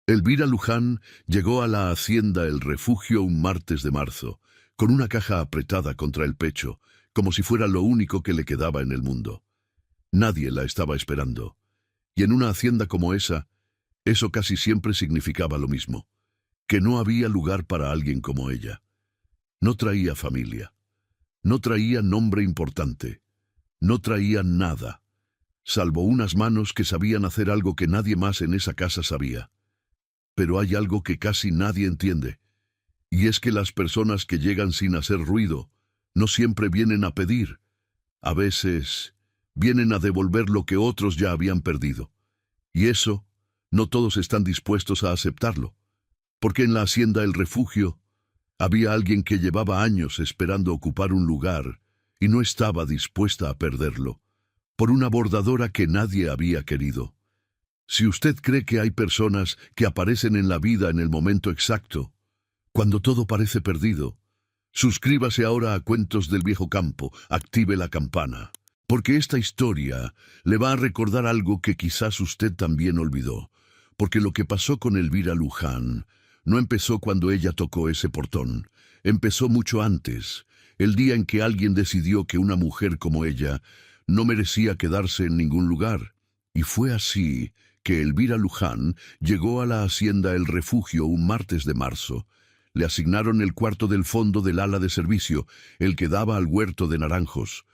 Elvira Luján llegó a la hacienda El Refugio un martes de marzo, con una caja apretada contra el pecho, como si fuera lo único que le quedaba en el mundo. Nadie la estaba esperando. Y en una hacienda como esa, eso casi siempre significaba lo mismo, que no había lugar para alguien como ella. No traía familia, no traía nombre importante, no traía nada, salvo unas manos que sabían hacer algo que nadie más en esa casa sabía. Pero hay algo que casi nadie entiende, y es que las personas que llegan sin hacer ruido no siempre vienen a pedir. A veces vienen a devolver lo que otros ya habían perdido. Y eso, no todos están dispuestos a aceptarlo, porque en la hacienda El Refugio había alguien que llevaba años esperando ocupar un lugar y no estaba dispuesta a perderlo, por una bordadora que nadie había querido. Si usted cree que hay personas que aparecen en la vida en el momento exacto, cuando todo parece perdido, suscríbase ahora a Cuentos del Viejo Campo, active la campana, porque esta historia le va a recordar algo que quizás usted también olvidó, porque lo que pasó con Elvira Luján no empezó cuando ella tocó ese portón, empezó mucho antes, el día en que alguien decidió que una mujer como ella no merecía quedarse en ningún lugar, y fue así que Elvira Luján llegó a la hacienda El Refugio un martes de marzo. Le asignaron el cuarto del fondo del ala de servicio, el que daba al huerto de naranjos.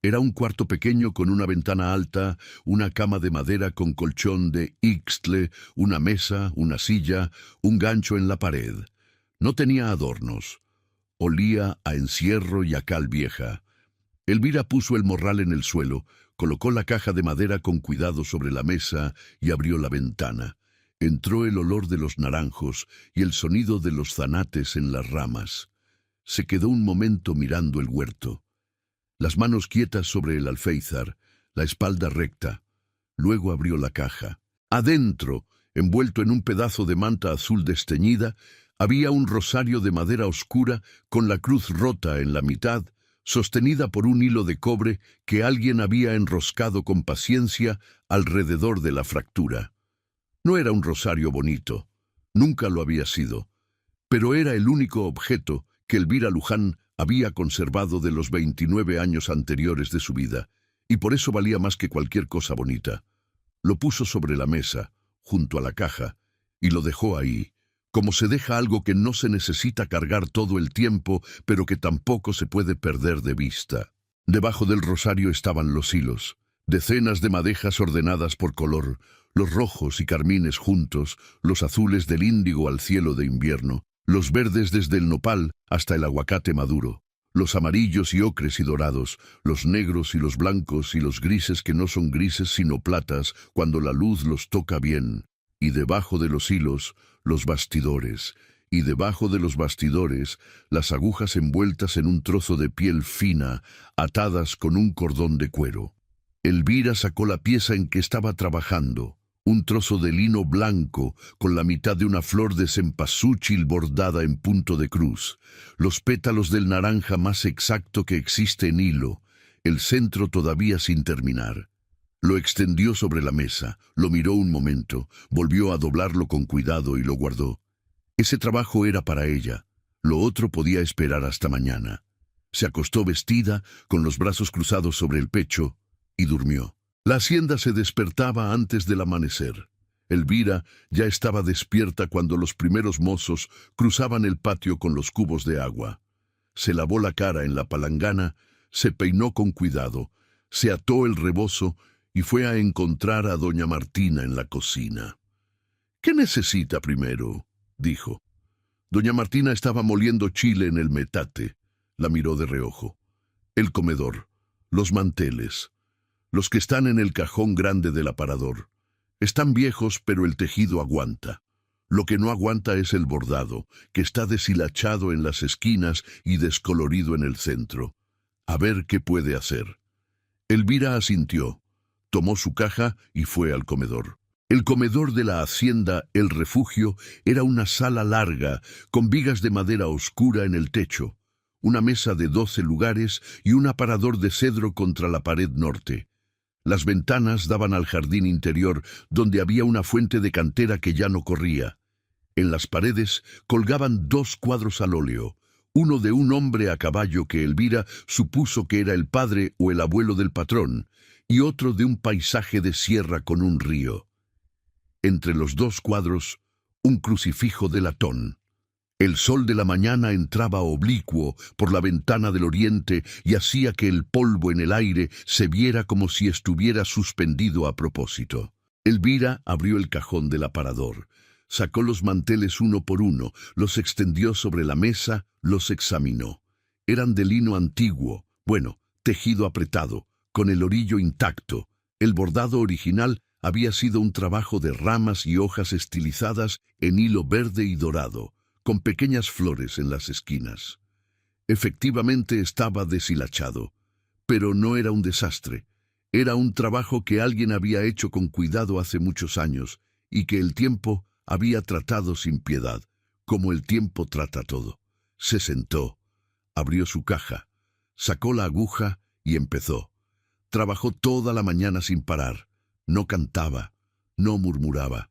Era un cuarto pequeño con una ventana alta, una cama de madera con colchón de ixtle, una mesa, una silla, un gancho en la pared. No tenía adornos. Olía a encierro y a cal vieja. Elvira puso el morral en el suelo, colocó la caja de madera con cuidado sobre la mesa y abrió la ventana. Entró el olor de los naranjos y el sonido de los zanates en las ramas. Se quedó un momento mirando el huerto. Las manos quietas sobre el alféizar, la espalda recta. Luego abrió la caja. Adentro, envuelto en un pedazo de manta azul desteñida, había un rosario de madera oscura con la cruz rota en la mitad, sostenida por un hilo de cobre que alguien había enroscado con paciencia alrededor de la fractura. No era un rosario bonito, nunca lo había sido, pero era el único objeto que Elvira Luján había conservado de los 29 años anteriores de su vida, y por eso valía más que cualquier cosa bonita. Lo puso sobre la mesa, junto a la caja, y lo dejó ahí, como se deja algo que no se necesita cargar todo el tiempo, pero que tampoco se puede perder de vista. Debajo del rosario estaban los hilos, decenas de madejas ordenadas por color, los rojos y carmines juntos, los azules del índigo al cielo de invierno, los verdes desde el nopal hasta el aguacate maduro, los amarillos y ocres y dorados, los negros y los blancos y los grises que no son grises sino platas cuando la luz los toca bien, y debajo de los hilos, los bastidores, y debajo de los bastidores, las agujas envueltas en un trozo de piel fina, atadas con un cordón de cuero. Elvira sacó la pieza en que estaba trabajando, un trozo de lino blanco con la mitad de una flor de cempasúchil bordada en punto de cruz, los pétalos del naranja más exacto que existe en hilo, el centro todavía sin terminar. Lo extendió sobre la mesa, lo miró un momento, volvió a doblarlo con cuidado y lo guardó. Ese trabajo era para ella, lo otro podía esperar hasta mañana. Se acostó vestida, con los brazos cruzados sobre el pecho, y durmió. La hacienda se despertaba antes del amanecer. Elvira ya estaba despierta cuando los primeros mozos cruzaban el patio con los cubos de agua. Se lavó la cara en la palangana, se peinó con cuidado, se ató el rebozo y fue a encontrar a doña Martina en la cocina. «¿Qué necesita primero?», dijo. Doña Martina estaba moliendo chile en el metate. La miró de reojo. El comedor, los manteles, los que están en el cajón grande del aparador. Están viejos, pero el tejido aguanta. Lo que no aguanta es el bordado, que está deshilachado en las esquinas y descolorido en el centro. A ver qué puede hacer. Elvira asintió. Tomó su caja y fue al comedor. El comedor de la hacienda El Refugio era una sala larga, con vigas de madera oscura en el techo, una mesa de 12 lugares y un aparador de cedro contra la pared norte. Las ventanas daban al jardín interior, donde había una fuente de cantera que ya no corría. En las paredes colgaban 2 cuadros al óleo, uno de un hombre a caballo que Elvira supuso que era el padre o el abuelo del patrón, y otro de un paisaje de sierra con un río. Entre los 2 cuadros, un crucifijo de latón. El sol de la mañana entraba oblicuo por la ventana del oriente y hacía que el polvo en el aire se viera como si estuviera suspendido a propósito. Elvira abrió el cajón del aparador, sacó los manteles uno por uno, los extendió sobre la mesa, los examinó. Eran de lino antiguo, tejido apretado, con el orillo intacto. El bordado original había sido un trabajo de ramas y hojas estilizadas en hilo verde y dorado, con pequeñas flores en las esquinas. Efectivamente estaba deshilachado, pero no era un desastre. Era un trabajo que alguien había hecho con cuidado hace muchos años y que el tiempo había tratado sin piedad, como el tiempo trata todo. Se sentó, abrió su caja, sacó la aguja y empezó. Trabajó toda la mañana sin parar. No cantaba, no murmuraba.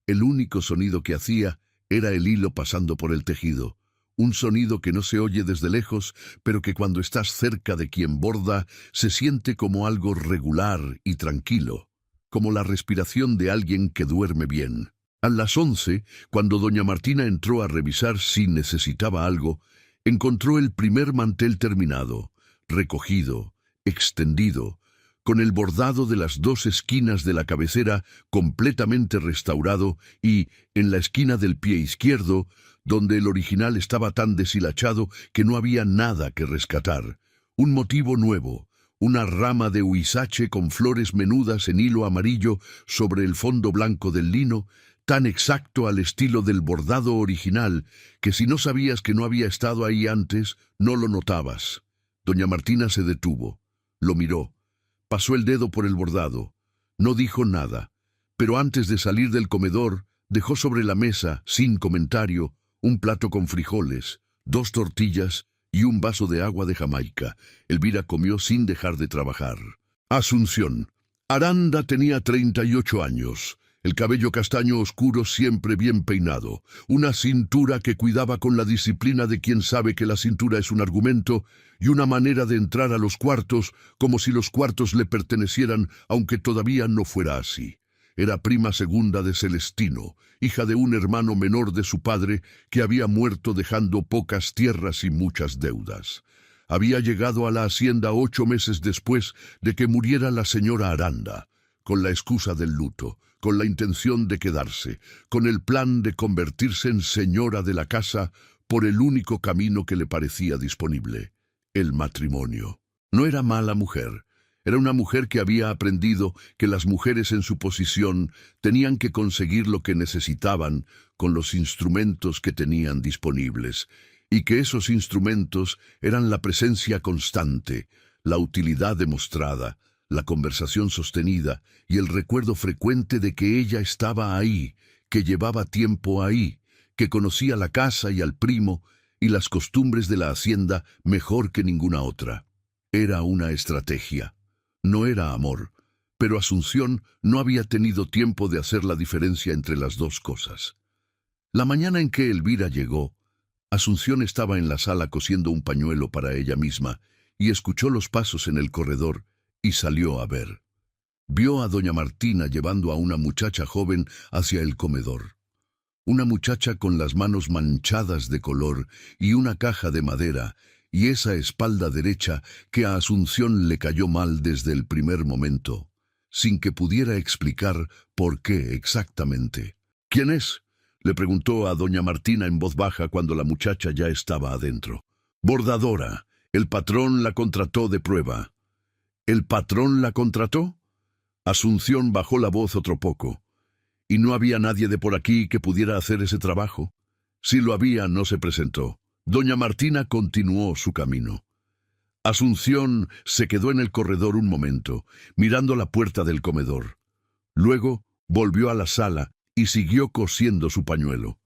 El único sonido que hacía era el hilo pasando por el tejido, un sonido que no se oye desde lejos, pero que cuando estás cerca de quien borda se siente como algo regular y tranquilo, como la respiración de alguien que duerme bien. A las 11, cuando doña Martina entró a revisar si necesitaba algo, encontró el primer mantel terminado, recogido, extendido, con el bordado de las 2 esquinas de la cabecera completamente restaurado y, en la esquina del pie izquierdo, donde el original estaba tan deshilachado que no había nada que rescatar, un motivo nuevo, una rama de huizache con flores menudas en hilo amarillo sobre el fondo blanco del lino, tan exacto al estilo del bordado original que si no sabías que no había estado ahí antes, no lo notabas. Doña Martina se detuvo, lo miró. Pasó el dedo por el bordado. No dijo nada, pero antes de salir del comedor, dejó sobre la mesa, sin comentario, un plato con frijoles, 2 tortillas y un vaso de agua de Jamaica. Elvira comió sin dejar de trabajar. Asunción. Aranda tenía 38 años. El cabello castaño oscuro siempre bien peinado, una cintura que cuidaba con la disciplina de quien sabe que la cintura es un argumento, y una manera de entrar a los cuartos como si los cuartos le pertenecieran, aunque todavía no fuera así. Era prima segunda de Celestino, hija de un hermano menor de su padre que había muerto dejando pocas tierras y muchas deudas. Había llegado a la hacienda 8 meses después de que muriera la señora Aranda, con la excusa del luto, con la intención de quedarse, con el plan de convertirse en señora de la casa por el único camino que le parecía disponible, el matrimonio. No era mala mujer, era una mujer que había aprendido que las mujeres en su posición tenían que conseguir lo que necesitaban con los instrumentos que tenían disponibles, y que esos instrumentos eran la presencia constante, la utilidad demostrada, la conversación sostenida y el recuerdo frecuente de que ella estaba ahí, que llevaba tiempo ahí, que conocía la casa y al primo y las costumbres de la hacienda mejor que ninguna otra. Era una estrategia. No era amor, pero Asunción no había tenido tiempo de hacer la diferencia entre las 2 cosas. La mañana en que Elvira llegó, Asunción estaba en la sala cosiendo un pañuelo para ella misma y escuchó los pasos en el corredor y salió a ver. Vio a doña Martina llevando a una muchacha joven hacia el comedor. Una muchacha con las manos manchadas de color y una caja de madera, y esa espalda derecha que a Asunción le cayó mal desde el primer momento, sin que pudiera explicar por qué exactamente. ¿Quién es?, le preguntó a doña Martina en voz baja cuando la muchacha ya estaba adentro. Bordadora. El patrón la contrató de prueba. ¿El patrón la contrató? Asunción bajó la voz otro poco. ¿Y no había nadie de por aquí que pudiera hacer ese trabajo? Si lo había, no se presentó. Doña Martina continuó su camino. Asunción se quedó en el corredor un momento, mirando la puerta del comedor. Luego volvió a la sala y siguió cosiendo su pañuelo.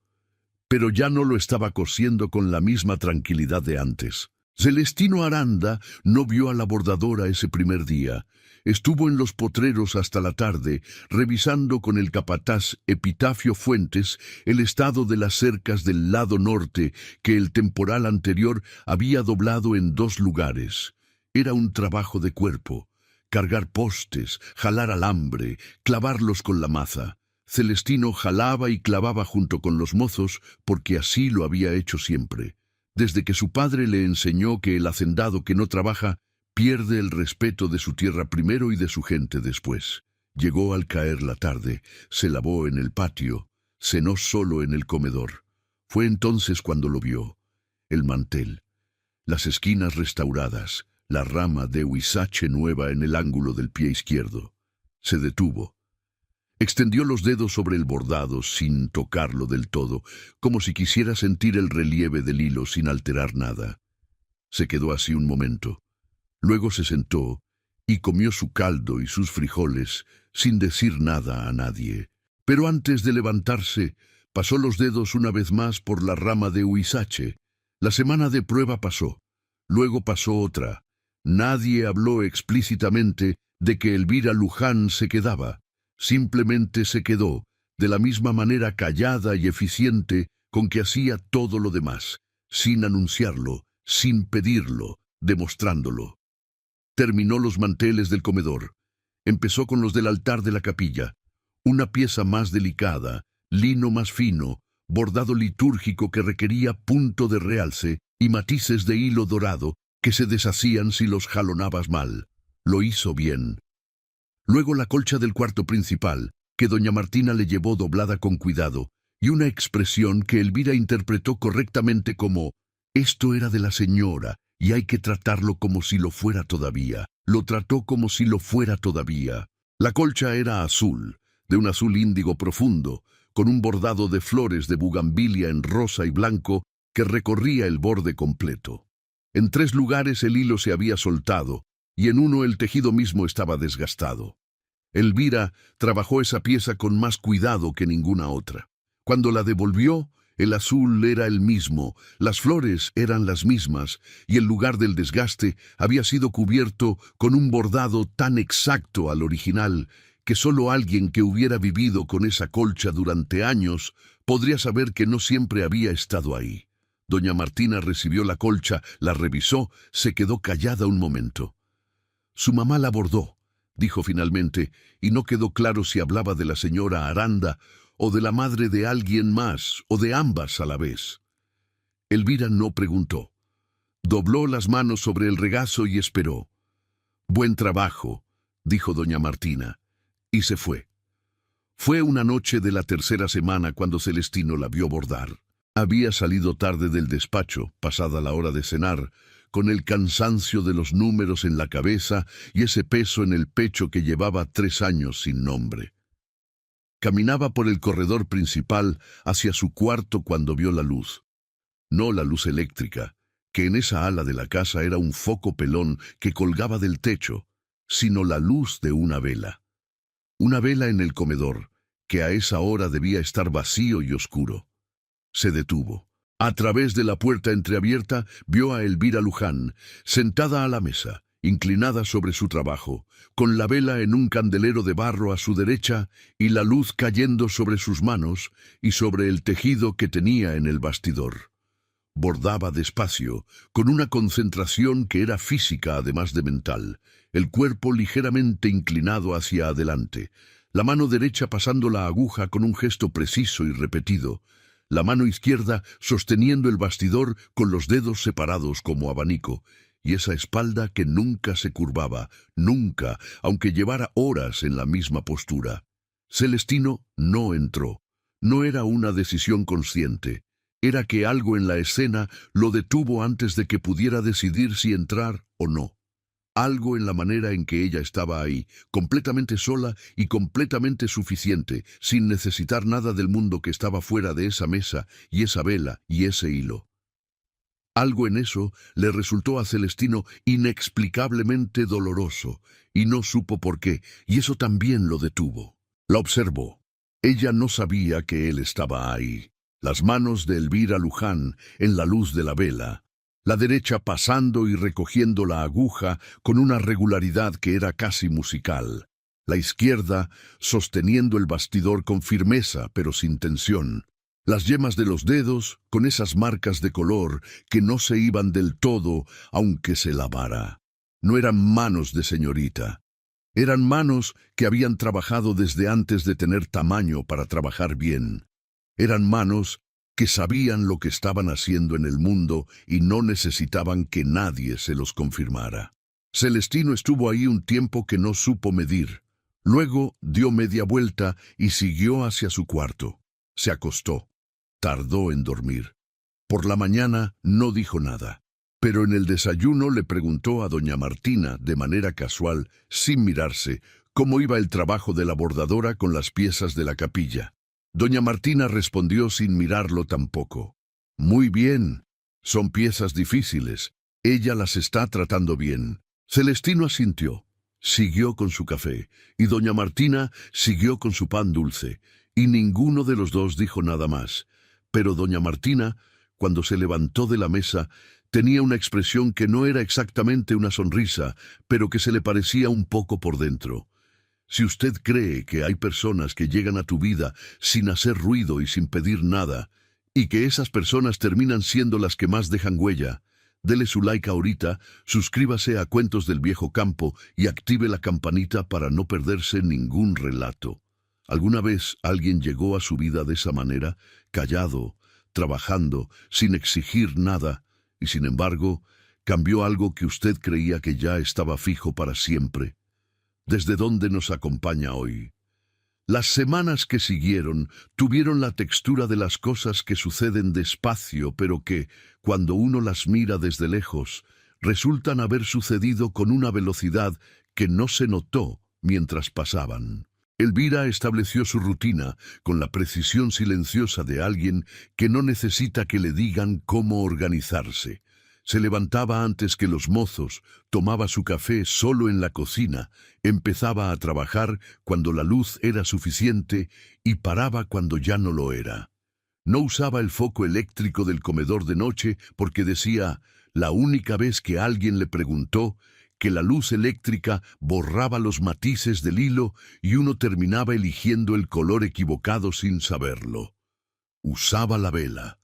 Pero ya no lo estaba cosiendo con la misma tranquilidad de antes. Celestino Aranda no vio a la bordadora ese primer día. Estuvo en los potreros hasta la tarde, revisando con el capataz Epitafio Fuentes el estado de las cercas del lado norte que el temporal anterior había doblado en 2 lugares. Era un trabajo de cuerpo: cargar postes, jalar alambre, clavarlos con la maza. Celestino jalaba y clavaba junto con los mozos porque así lo había hecho siempre. Desde que su padre le enseñó que el hacendado que no trabaja pierde el respeto de su tierra primero y de su gente después. Llegó al caer la tarde, se lavó en el patio, cenó solo en el comedor. Fue entonces cuando lo vio: el mantel, las esquinas restauradas, la rama de huizache nueva en el ángulo del pie izquierdo. Se detuvo. Extendió los dedos sobre el bordado sin tocarlo del todo, como si quisiera sentir el relieve del hilo sin alterar nada. Se quedó así un momento. Luego se sentó y comió su caldo y sus frijoles sin decir nada a nadie. Pero antes de levantarse, pasó los dedos una vez más por la rama de huizache. La semana de prueba pasó. Luego pasó otra. Nadie habló explícitamente de que Elvira Luján se quedaba. Simplemente se quedó, de la misma manera callada y eficiente con que hacía todo lo demás, sin anunciarlo, sin pedirlo, demostrándolo. Terminó los manteles del comedor. Empezó con los del altar de la capilla. Una pieza más delicada, lino más fino, bordado litúrgico que requería punto de realce y matices de hilo dorado que se deshacían si los jalonabas mal. Lo hizo bien. Luego la colcha del cuarto principal, que doña Martina le llevó doblada con cuidado, y una expresión que Elvira interpretó correctamente como: esto era de la señora, y hay que tratarlo como si lo fuera todavía. Lo trató como si lo fuera todavía. La colcha era azul, de un azul índigo profundo, con un bordado de flores de bugambilia en rosa y blanco que recorría el borde completo. En 3 lugares el hilo se había soltado, y en uno el tejido mismo estaba desgastado. Elvira trabajó esa pieza con más cuidado que ninguna otra. Cuando la devolvió, el azul era el mismo, las flores eran las mismas, y el lugar del desgaste había sido cubierto con un bordado tan exacto al original que solo alguien que hubiera vivido con esa colcha durante años podría saber que no siempre había estado ahí. Doña Martina recibió la colcha, la revisó, se quedó callada un momento. Su mamá la bordó, dijo finalmente, y no quedó claro si hablaba de la señora Aranda o de la madre de alguien más, o de ambas a la vez. Elvira no preguntó. Dobló las manos sobre el regazo y esperó. «Buen trabajo», dijo doña Martina, y se fue. Fue una noche de la 3ª semana cuando Celestino la vio bordar. Había salido tarde del despacho, pasada la hora de cenar, con el cansancio de los números en la cabeza y ese peso en el pecho que llevaba 3 años sin nombre. Caminaba por el corredor principal hacia su cuarto cuando vio la luz. No la luz eléctrica, que en esa ala de la casa era un foco pelón que colgaba del techo, sino la luz de una vela. Una vela en el comedor, que a esa hora debía estar vacío y oscuro. Se detuvo. A través de la puerta entreabierta vio a Elvira Luján, sentada a la mesa, inclinada sobre su trabajo, con la vela en un candelero de barro a su derecha y la luz cayendo sobre sus manos y sobre el tejido que tenía en el bastidor. Bordaba despacio, con una concentración que era física además de mental, el cuerpo ligeramente inclinado hacia adelante, la mano derecha pasando la aguja con un gesto preciso y repetido, la mano izquierda sosteniendo el bastidor con los dedos separados como abanico, y esa espalda que nunca se curvaba, nunca, aunque llevara horas en la misma postura. Celestino no entró. No era una decisión consciente. Era que algo en la escena lo detuvo antes de que pudiera decidir si entrar o no. Algo en la manera en que ella estaba ahí, completamente sola y completamente suficiente, sin necesitar nada del mundo que estaba fuera de esa mesa y esa vela y ese hilo. Algo en eso le resultó a Celestino inexplicablemente doloroso, y no supo por qué, y eso también lo detuvo. La observó. Ella no sabía que él estaba ahí. Las manos de Elvira Luján en la luz de la vela, la derecha pasando y recogiendo la aguja con una regularidad que era casi musical, la izquierda sosteniendo el bastidor con firmeza pero sin tensión, las yemas de los dedos con esas marcas de color que no se iban del todo aunque se lavara. No eran manos de señorita. Eran manos que habían trabajado desde antes de tener tamaño para trabajar bien. Eran manos que sabían lo que estaban haciendo en el mundo y no necesitaban que nadie se los confirmara. Celestino estuvo ahí un tiempo que no supo medir. Luego dio media vuelta y siguió hacia su cuarto. Se acostó. Tardó en dormir. Por la mañana no dijo nada. Pero en el desayuno le preguntó a doña Martina, de manera casual, sin mirarse, cómo iba el trabajo de la bordadora con las piezas de la capilla. Doña Martina respondió sin mirarlo tampoco. Muy bien. Son piezas difíciles. Ella las está tratando bien. Celestino asintió. Siguió con su café, y doña Martina siguió con su pan dulce, y ninguno de los dos dijo nada más. Pero doña Martina, cuando se levantó de la mesa, tenía una expresión que no era exactamente una sonrisa, pero que se le parecía un poco por dentro. Si usted cree que hay personas que llegan a tu vida sin hacer ruido y sin pedir nada, y que esas personas terminan siendo las que más dejan huella, dele su like ahorita, suscríbase a Cuentos del Viejo Campo y active la campanita para no perderse ningún relato. ¿Alguna vez alguien llegó a su vida de esa manera, callado, trabajando, sin exigir nada, y sin embargo, cambió algo que usted creía que ya estaba fijo para siempre? ¿Desde dónde nos acompaña hoy? Las semanas que siguieron tuvieron la textura de las cosas que suceden despacio, pero que, cuando uno las mira desde lejos, resultan haber sucedido con una velocidad que no se notó mientras pasaban. Elvira estableció su rutina con la precisión silenciosa de alguien que no necesita que le digan cómo organizarse. Se levantaba antes que los mozos, tomaba su café solo en la cocina, empezaba a trabajar cuando la luz era suficiente y paraba cuando ya no lo era. No usaba el foco eléctrico del comedor de noche porque decía, la única vez que alguien le preguntó, que la luz eléctrica borraba los matices del hilo y uno terminaba eligiendo el color equivocado sin saberlo. Usaba la vela.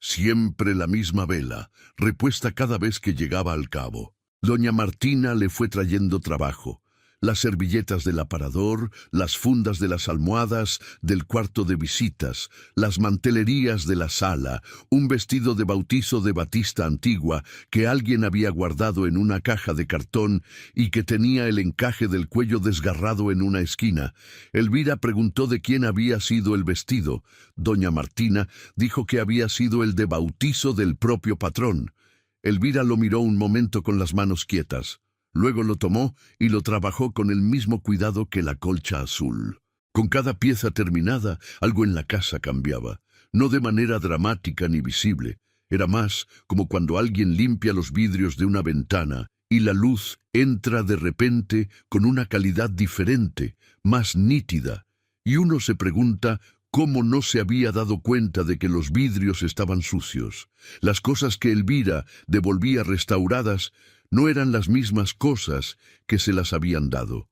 Siempre la misma vela, repuesta cada vez que llegaba al cabo. Doña Martina le fue trayendo trabajo. Las servilletas del aparador, las fundas de las almohadas del cuarto de visitas, las mantelerías de la sala, un vestido de bautizo de batista antigua que alguien había guardado en una caja de cartón y que tenía el encaje del cuello desgarrado en una esquina. Elvira preguntó de quién había sido el vestido. Doña Martina dijo que había sido el de bautizo del propio patrón. Elvira lo miró un momento con las manos quietas. Luego lo tomó y lo trabajó con el mismo cuidado que la colcha azul. Con cada pieza terminada, algo en la casa cambiaba. No de manera dramática ni visible. Era más como cuando alguien limpia los vidrios de una ventana y la luz entra de repente con una calidad diferente, más nítida. Y uno se pregunta cómo no se había dado cuenta de que los vidrios estaban sucios. Las cosas que Elvira devolvía restauradas no eran las mismas cosas que se las habían dado.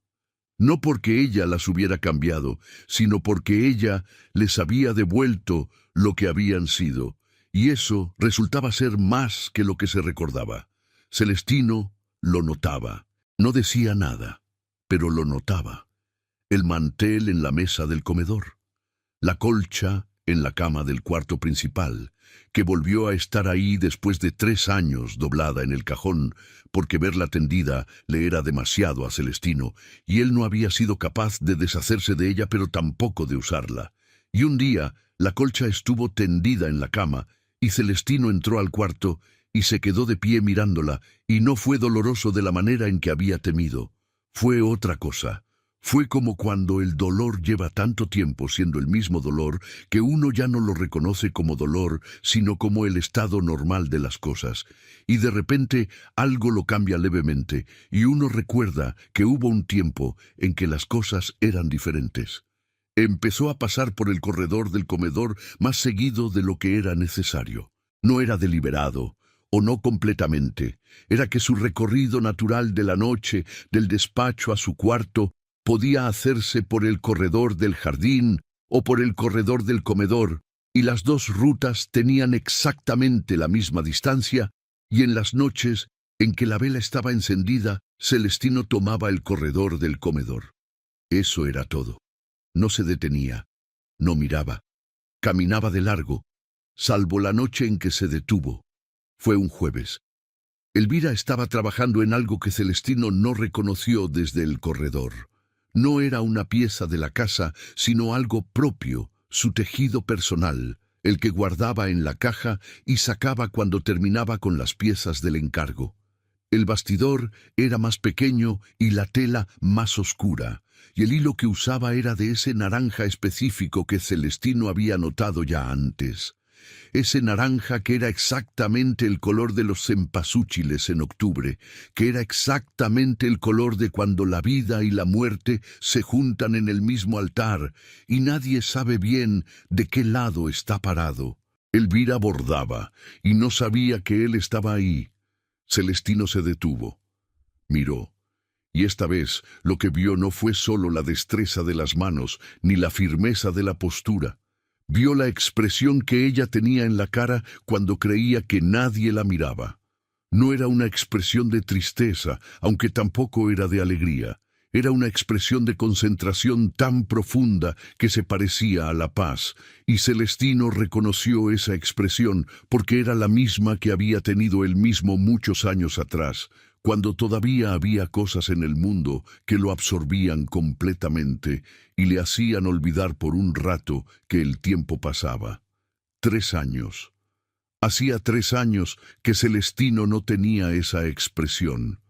No porque ella las hubiera cambiado, sino porque ella les había devuelto lo que habían sido, y eso resultaba ser más que lo que se recordaba. Celestino lo notaba. No decía nada, pero lo notaba. El mantel en la mesa del comedor, la colcha en la cama del cuarto principal, que volvió a estar ahí después de 3 años doblada en el cajón, porque verla tendida le era demasiado a Celestino, y él no había sido capaz de deshacerse de ella, pero tampoco de usarla. Y un día la colcha estuvo tendida en la cama, y Celestino entró al cuarto y se quedó de pie mirándola, y no fue doloroso de la manera en que había temido. Fue otra cosa. Fue como cuando el dolor lleva tanto tiempo siendo el mismo dolor que uno ya no lo reconoce como dolor, sino como el estado normal de las cosas. Y de repente algo lo cambia levemente y uno recuerda que hubo un tiempo en que las cosas eran diferentes. Empezó a pasar por el corredor del comedor más seguido de lo que era necesario. No era deliberado o no completamente. Era que su recorrido natural de la noche, del despacho a su cuarto, podía hacerse por el corredor del jardín o por el corredor del comedor, y las dos rutas tenían exactamente la misma distancia, y en las noches en que la vela estaba encendida, Celestino tomaba el corredor del comedor. Eso era todo. No se detenía, no miraba, caminaba de largo, salvo la noche en que se detuvo. Fue un jueves. Elvira estaba trabajando en algo que Celestino no reconoció desde el corredor. No era una pieza de la casa, sino algo propio, su tejido personal, el que guardaba en la caja y sacaba cuando terminaba con las piezas del encargo. El bastidor era más pequeño y la tela más oscura, y el hilo que usaba era de ese naranja específico que Celestino había notado ya antes. Ese naranja que era exactamente el color de los cempasúchiles en octubre, que era exactamente el color de cuando la vida y la muerte se juntan en el mismo altar y nadie sabe bien de qué lado está parado. Elvira bordaba y no sabía que él estaba ahí. Celestino se detuvo. Miró. Y esta vez lo que vio no fue solo la destreza de las manos ni la firmeza de la postura. Vio la expresión que ella tenía en la cara cuando creía que nadie la miraba. No era una expresión de tristeza, aunque tampoco era de alegría. Era una expresión de concentración tan profunda que se parecía a la paz, y Celestino reconoció esa expresión porque era la misma que había tenido él mismo muchos años atrás, cuando todavía había cosas en el mundo que lo absorbían completamente y le hacían olvidar por un rato que el tiempo pasaba. 3 años. Hacía 3 años que Celestino no tenía esa expresión.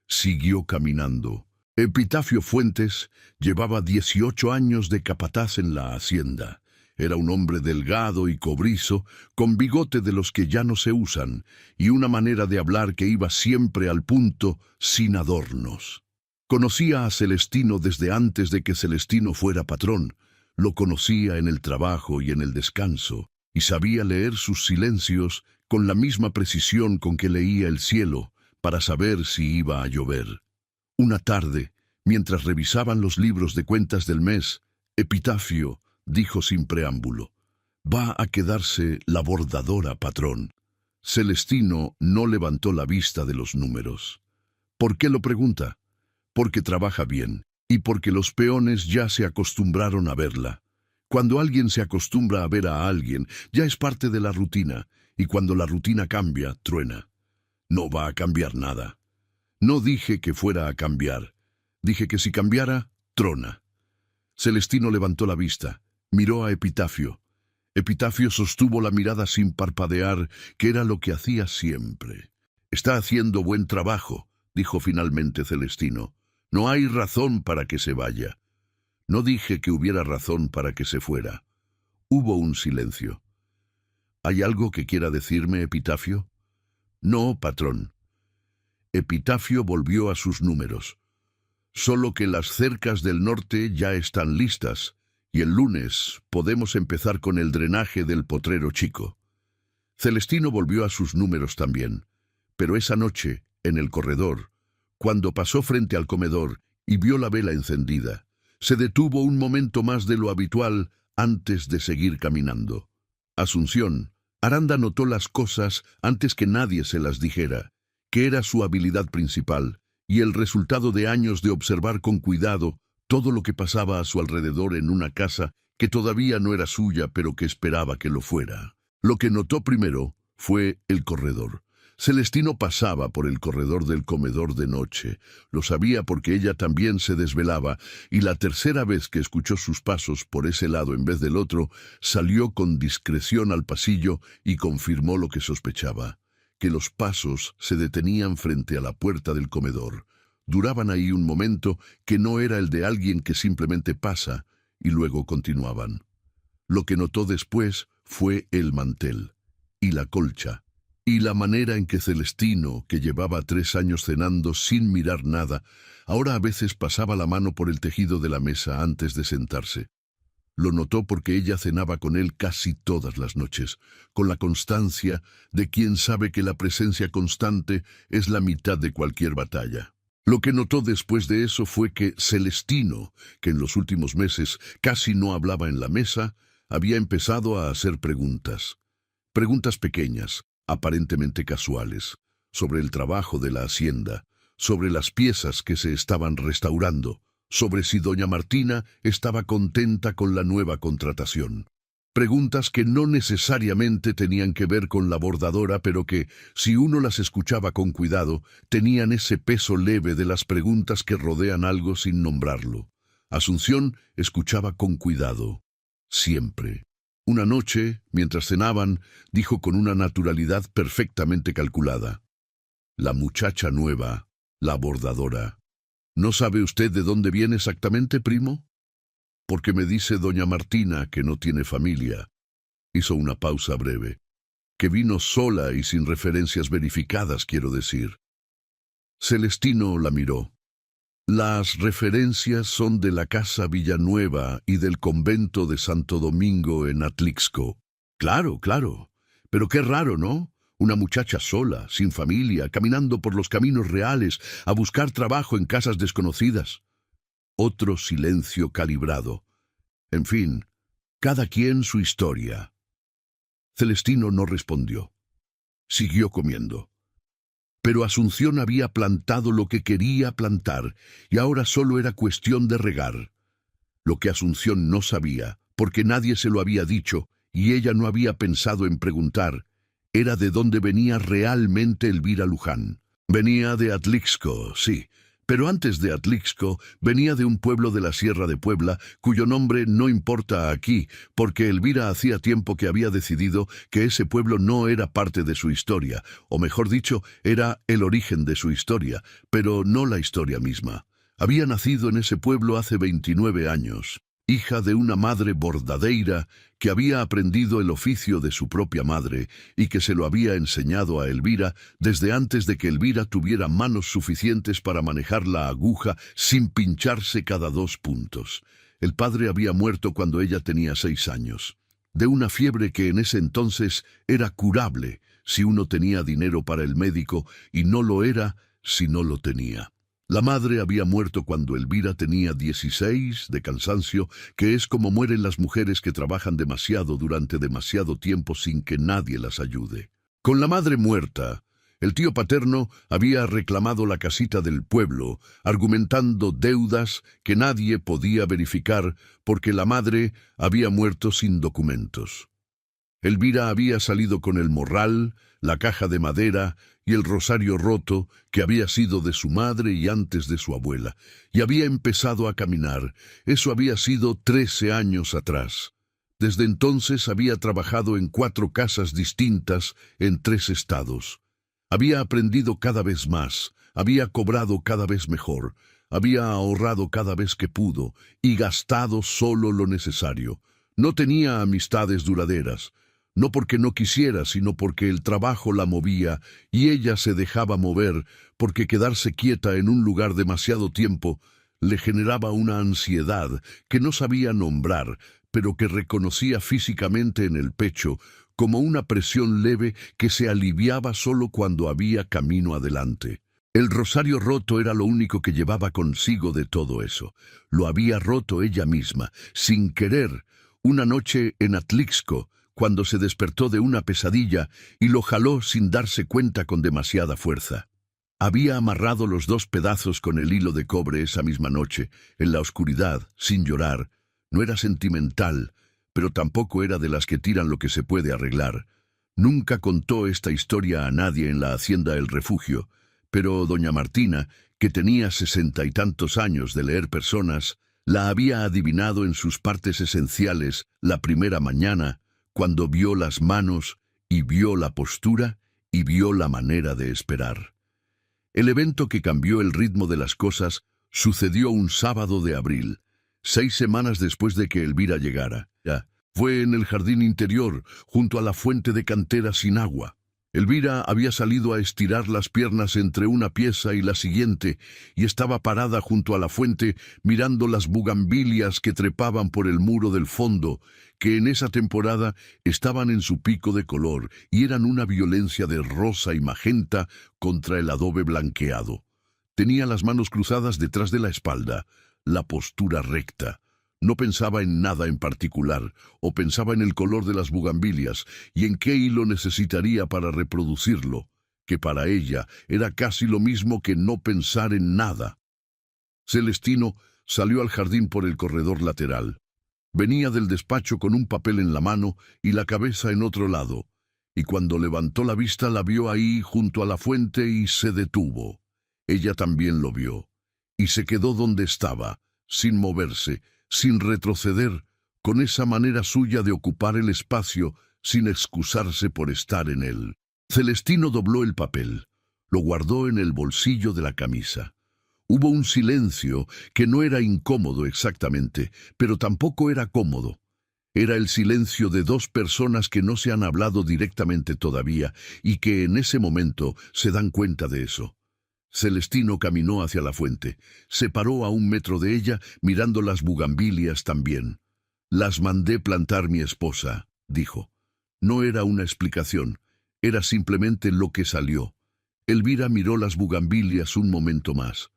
Siguió caminando. Epitafio Fuentes llevaba 18 años de capataz en la hacienda. Era un hombre delgado y cobrizo, con bigote de los que ya no se usan, y una manera de hablar que iba siempre al punto, sin adornos. Conocía a Celestino desde antes de que Celestino fuera patrón. Lo conocía en el trabajo y en el descanso, y sabía leer sus silencios con la misma precisión con que leía el cielo, para saber si iba a llover. Una tarde, mientras revisaban los libros de cuentas del mes, Epitafio dijo sin preámbulo: «Va a quedarse la bordadora, patrón». Celestino no levantó la vista de los números. ¿Por qué lo pregunta? Porque trabaja bien, y porque los peones ya se acostumbraron a verla. Cuando alguien se acostumbra a ver a alguien, ya es parte de la rutina, y cuando la rutina cambia, truena. No va a cambiar nada. No dije que fuera a cambiar. Dije que si cambiara, trona. Celestino levantó la vista. Miró a Epitafio. Epitafio sostuvo la mirada sin parpadear, que era lo que hacía siempre. «Está haciendo buen trabajo», dijo finalmente Celestino. «No hay razón para que se vaya». No dije que hubiera razón para que se fuera. Hubo un silencio. «¿Hay algo que quiera decirme, Epitafio?» «No, patrón». Epitafio volvió a sus números. «Solo que las cercas del norte ya están listas, y el lunes podemos empezar con el drenaje del potrero chico». Celestino volvió a sus números también, pero esa noche, en el corredor, cuando pasó frente al comedor y vio la vela encendida, se detuvo un momento más de lo habitual antes de seguir caminando. Asunción, Aranda notó las cosas antes que nadie se las dijera, que era su habilidad principal, y el resultado de años de observar con cuidado todo lo que pasaba a su alrededor en una casa que todavía no era suya, pero que esperaba que lo fuera. Lo que notó primero fue el corredor. Celestino pasaba por el corredor del comedor de noche. Lo sabía porque ella también se desvelaba, y la tercera vez que escuchó sus pasos por ese lado en vez del otro, salió con discreción al pasillo y confirmó lo que sospechaba, que los pasos se detenían frente a la puerta del comedor. Duraban ahí un momento que no era el de alguien que simplemente pasa, y luego continuaban. Lo que notó después fue el mantel, y la colcha, y la manera en que Celestino, que llevaba 3 años cenando sin mirar nada, ahora a veces pasaba la mano por el tejido de la mesa antes de sentarse. Lo notó porque ella cenaba con él casi todas las noches, con la constancia de quien sabe que la presencia constante es la mitad de cualquier batalla. Lo que notó después de eso fue que Celestino, que en los últimos meses casi no hablaba en la mesa, había empezado a hacer preguntas. Preguntas pequeñas, aparentemente casuales, sobre el trabajo de la hacienda, sobre las piezas que se estaban restaurando, sobre si doña Martina estaba contenta con la nueva contratación. Preguntas que no necesariamente tenían que ver con la bordadora, pero que, si uno las escuchaba con cuidado, tenían ese peso leve de las preguntas que rodean algo sin nombrarlo. Asunción escuchaba con cuidado, siempre. Una noche, mientras cenaban, dijo con una naturalidad perfectamente calculada: «La muchacha nueva, la bordadora. ¿No sabe usted de dónde viene exactamente, primo? Porque me dice doña Martina que no tiene familia». Hizo una pausa breve. «Que vino sola y sin referencias verificadas, quiero decir». Celestino la miró. «Las referencias son de la casa Villanueva y del convento de Santo Domingo en Atlixco». «Claro, claro. Pero qué raro, ¿no? Una muchacha sola, sin familia, caminando por los caminos reales, a buscar trabajo en casas desconocidas». Otro silencio calibrado. En fin, cada quien su historia. Celestino no respondió. Siguió comiendo. Pero Asunción había plantado lo que quería plantar, y ahora solo era cuestión de regar. Lo que Asunción no sabía, porque nadie se lo había dicho, y ella no había pensado en preguntar, era de dónde venía realmente Elvira Luján. Venía de Atlixco, sí, pero antes de Atlixco venía de un pueblo de la Sierra de Puebla, cuyo nombre no importa aquí, porque Elvira hacía tiempo que había decidido que ese pueblo no era parte de su historia, o mejor dicho, era el origen de su historia, pero no la historia misma. Había nacido en ese pueblo hace 29 años. Hija de una madre bordadeira que había aprendido el oficio de su propia madre y que se lo había enseñado a Elvira desde antes de que Elvira tuviera manos suficientes para manejar la aguja sin pincharse cada 2 puntos. El padre había muerto cuando ella tenía 6 años, de una fiebre que en ese entonces era curable si uno tenía dinero para el médico y no lo era si no lo tenía. La madre había muerto cuando Elvira tenía 16, de cansancio, que es como mueren las mujeres que trabajan demasiado durante demasiado tiempo sin que nadie las ayude. Con la madre muerta, el tío paterno había reclamado la casita del pueblo, argumentando deudas que nadie podía verificar porque la madre había muerto sin documentos. Elvira había salido con el morral, la caja de madera y el rosario roto que había sido de su madre y antes de su abuela, y había empezado a caminar. Eso había sido 13 años atrás. Desde entonces había trabajado en 4 casas distintas en 3 estados. Había aprendido cada vez más, había cobrado cada vez mejor, había ahorrado cada vez que pudo y gastado solo lo necesario. No tenía amistades duraderas. No porque no quisiera, sino porque el trabajo la movía y ella se dejaba mover, porque quedarse quieta en un lugar demasiado tiempo le generaba una ansiedad que no sabía nombrar, pero que reconocía físicamente en el pecho como una presión leve que se aliviaba solo cuando había camino adelante. El rosario roto era lo único que llevaba consigo de todo eso. Lo había roto ella misma, sin querer, una noche en Atlixco, cuando se despertó de una pesadilla y lo jaló sin darse cuenta con demasiada fuerza. Había amarrado los 2 pedazos con el hilo de cobre esa misma noche, en la oscuridad, sin llorar. No era sentimental, pero tampoco era de las que tiran lo que se puede arreglar. Nunca contó esta historia a nadie en la hacienda El Refugio, pero doña Martina, que tenía 60 y tantos años de leer personas, la había adivinado en sus partes esenciales la primera mañana, cuando vio las manos y vio la postura y vio la manera de esperar. El evento que cambió el ritmo de las cosas sucedió un sábado de abril, 6 semanas después de que Elvira llegara. Fue en el jardín interior, junto a la fuente de cantera sin agua. Elvira había salido a estirar las piernas entre una pieza y la siguiente, y estaba parada junto a la fuente mirando las bugambilias que trepaban por el muro del fondo, que en esa temporada estaban en su pico de color y eran una violencia de rosa y magenta contra el adobe blanqueado. Tenía las manos cruzadas detrás de la espalda, la postura recta. No pensaba en nada en particular, o pensaba en el color de las bugambilias y en qué hilo necesitaría para reproducirlo, que para ella era casi lo mismo que no pensar en nada. Celestino salió al jardín por el corredor lateral. Venía del despacho con un papel en la mano y la cabeza en otro lado, y cuando levantó la vista la vio ahí junto a la fuente y se detuvo. Ella también lo vio, y se quedó donde estaba, sin moverse, sin retroceder, con esa manera suya de ocupar el espacio sin excusarse por estar en él. Celestino dobló el papel, lo guardó en el bolsillo de la camisa. Hubo un silencio que no era incómodo exactamente, pero tampoco era cómodo. Era el silencio de dos personas que no se han hablado directamente todavía y que en ese momento se dan cuenta de eso. Celestino caminó hacia la fuente. Se paró a 1 metro de ella, mirando las bugambilias también. «Las mandé plantar mi esposa», dijo. No era una explicación, era simplemente lo que salió. Elvira miró las bugambilias un momento más.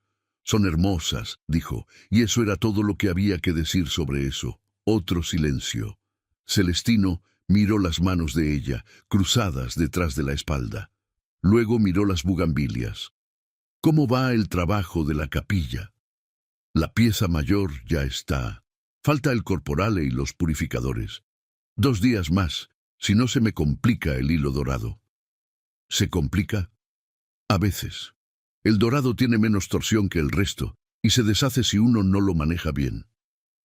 «Son hermosas», dijo, y eso era todo lo que había que decir sobre eso. Otro silencio. Celestino miró las manos de ella, cruzadas detrás de la espalda. Luego miró las bugambilias. «¿Cómo va el trabajo de la capilla?» «La pieza mayor ya está. Falta el corporale y los purificadores. 2 días más, si no se me complica el hilo dorado». «¿Se complica?» «A veces. El dorado tiene menos torsión que el resto, y se deshace si uno no lo maneja bien.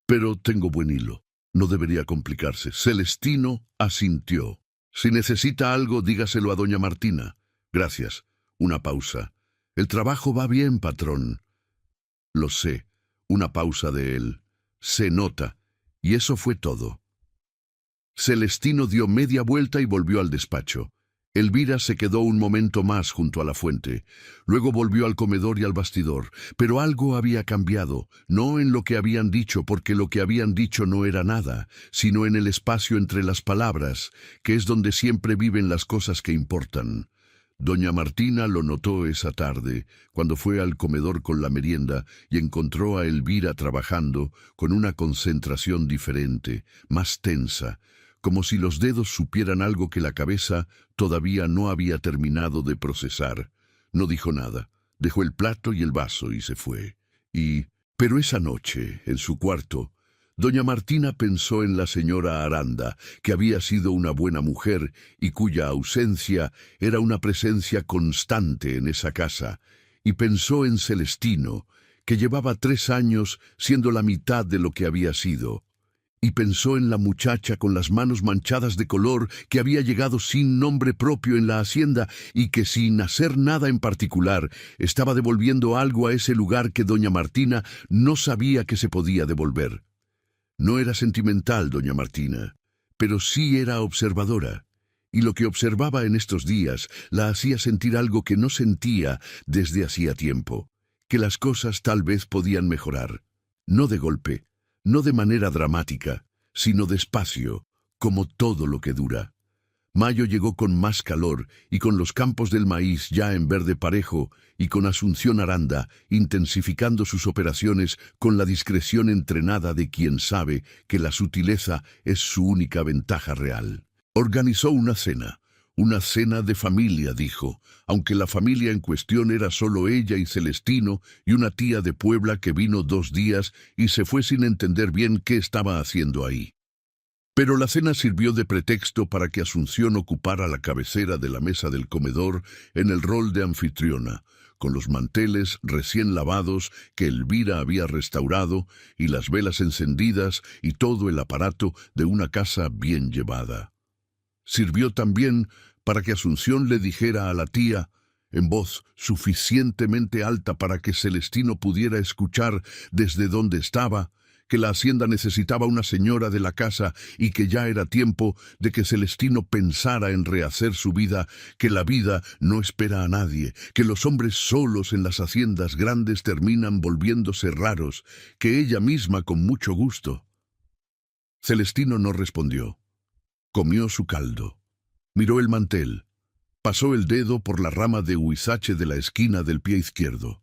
Pero tengo buen hilo. No debería complicarse». Celestino asintió. «Si necesita algo, dígaselo a doña Martina». «Gracias». Una pausa. «El trabajo va bien, patrón». «Lo sé». Una pausa de él. «Se nota». Y eso fue todo. Celestino dio media vuelta y volvió al despacho. Elvira se quedó un momento más junto a la fuente. Luego volvió al comedor y al bastidor. Pero algo había cambiado, no en lo que habían dicho, porque lo que habían dicho no era nada, sino en el espacio entre las palabras, que es donde siempre viven las cosas que importan. Doña Martina lo notó esa tarde, cuando fue al comedor con la merienda y encontró a Elvira trabajando con una concentración diferente, más tensa, como si los dedos supieran algo que la cabeza todavía no había terminado de procesar. No dijo nada, dejó el plato y el vaso y se fue. Pero esa noche, en su cuarto, doña Martina pensó en la señora Aranda, que había sido una buena mujer y cuya ausencia era una presencia constante en esa casa, y pensó en Celestino, que llevaba 3 años siendo la mitad de lo que había sido, y pensó en la muchacha con las manos manchadas de color que había llegado sin nombre propio en la hacienda y que sin hacer nada en particular estaba devolviendo algo a ese lugar que doña Martina no sabía que se podía devolver. No era sentimental, doña Martina, pero sí era observadora, y lo que observaba en estos días la hacía sentir algo que no sentía desde hacía tiempo, que las cosas tal vez podían mejorar, no de golpe, no de manera dramática, sino despacio, como todo lo que dura. Mayo llegó con más calor y con los campos del maíz ya en verde parejo y con Asunción Aranda intensificando sus operaciones con la discreción entrenada de quien sabe que la sutileza es su única ventaja real. Organizó una cena de familia, dijo, aunque la familia en cuestión era solo ella y Celestino y una tía de Puebla que vino 2 días y se fue sin entender bien qué estaba haciendo ahí. Pero la cena sirvió de pretexto para que Asunción ocupara la cabecera de la mesa del comedor en el rol de anfitriona, con los manteles recién lavados que Elvira había restaurado y las velas encendidas y todo el aparato de una casa bien llevada. Sirvió también para que Asunción le dijera a la tía, en voz suficientemente alta para que Celestino pudiera escuchar desde donde estaba, que la hacienda necesitaba una señora de la casa y que ya era tiempo de que Celestino pensara en rehacer su vida, que la vida no espera a nadie, que los hombres solos en las haciendas grandes terminan volviéndose raros, que ella misma con mucho gusto. Celestino no respondió. Comió su caldo. Miró el mantel. Pasó el dedo por la rama de huizache de la esquina del pie izquierdo.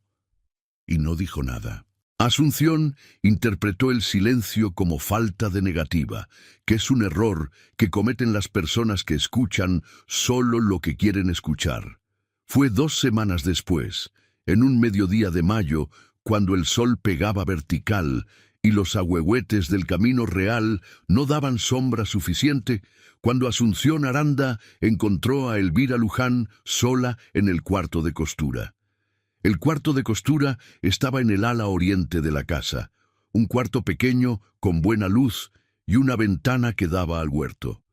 Y no dijo nada. Asunción interpretó el silencio como falta de negativa, que es un error que cometen las personas que escuchan solo lo que quieren escuchar. Fue 2 semanas después, en un mediodía de mayo, cuando el sol pegaba vertical y los ahuehuetes del camino real no daban sombra suficiente, cuando Asunción Aranda encontró a Elvira Luján sola en el cuarto de costura. El cuarto de costura estaba en el ala oriente de la casa, un cuarto pequeño con buena luz y una ventana que daba al huerto.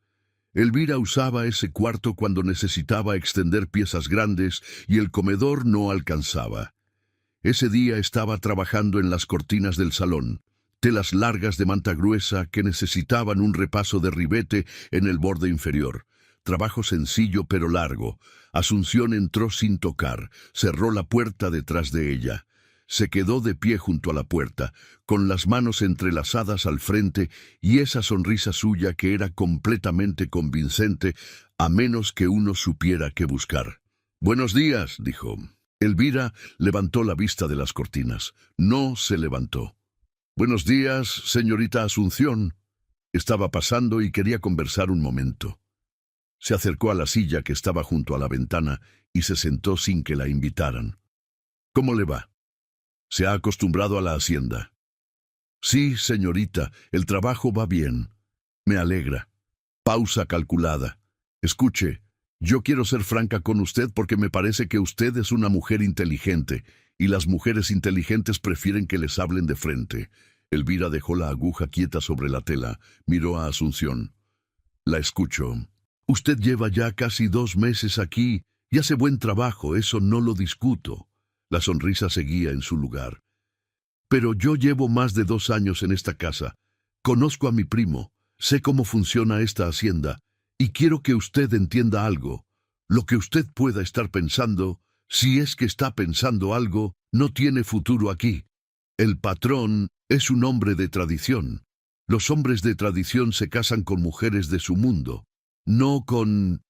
Elvira usaba ese cuarto cuando necesitaba extender piezas grandes y el comedor no alcanzaba. Ese día estaba trabajando en las cortinas del salón, telas largas de manta gruesa que necesitaban un repaso de ribete en el borde inferior. Trabajo sencillo pero largo. Asunción entró sin tocar, cerró la puerta detrás de ella. Se quedó de pie junto a la puerta, con las manos entrelazadas al frente y esa sonrisa suya que era completamente convincente, a menos que uno supiera qué buscar. «Buenos días», dijo. Elvira levantó la vista de las cortinas. No se levantó. «Buenos días, señorita Asunción». Estaba pasando y quería conversar un momento. Se acercó a la silla que estaba junto a la ventana y se sentó sin que la invitaran. «¿Cómo le va? ¿Se ha acostumbrado a la hacienda?» «Sí, señorita, el trabajo va bien. Me alegra». Pausa calculada. «Escuche, yo quiero ser franca con usted porque me parece que usted es una mujer inteligente, y las mujeres inteligentes prefieren que les hablen de frente». Elvira dejó la aguja quieta sobre la tela, miró a Asunción. «La escucho. Usted lleva ya casi 2 meses aquí y hace buen trabajo, eso no lo discuto». La sonrisa seguía en su lugar. «Pero yo llevo más de 2 años en esta casa. Conozco a mi primo, sé cómo funciona esta hacienda, y quiero que usted entienda algo. Lo que usted pueda estar pensando, si es que está pensando algo, no tiene futuro aquí. El patrón es un hombre de tradición. Los hombres de tradición se casan con mujeres de su mundo, no con...»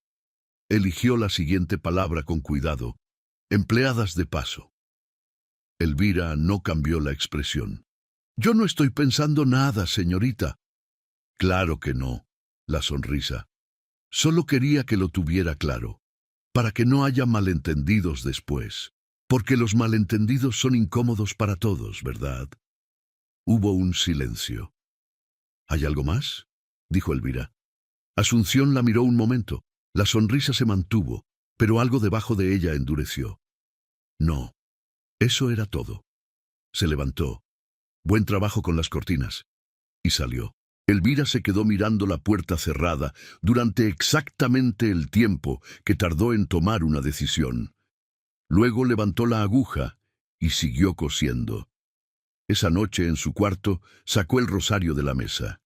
Eligió la siguiente palabra con cuidado. «Empleadas de paso». Elvira no cambió la expresión. «Yo no estoy pensando nada, señorita». «Claro que no», la sonrisa. «Solo quería que lo tuviera claro, para que no haya malentendidos después, porque los malentendidos son incómodos para todos, ¿verdad?» Hubo un silencio. «¿Hay algo más?», dijo Elvira. Asunción la miró un momento. La sonrisa se mantuvo, pero algo debajo de ella endureció. «No, eso era todo». Se levantó. «Buen trabajo con las cortinas». Y salió. Elvira se quedó mirando la puerta cerrada durante exactamente el tiempo que tardó en tomar una decisión. Luego levantó la aguja y siguió cosiendo. Esa noche en su cuarto sacó el rosario de la mesa.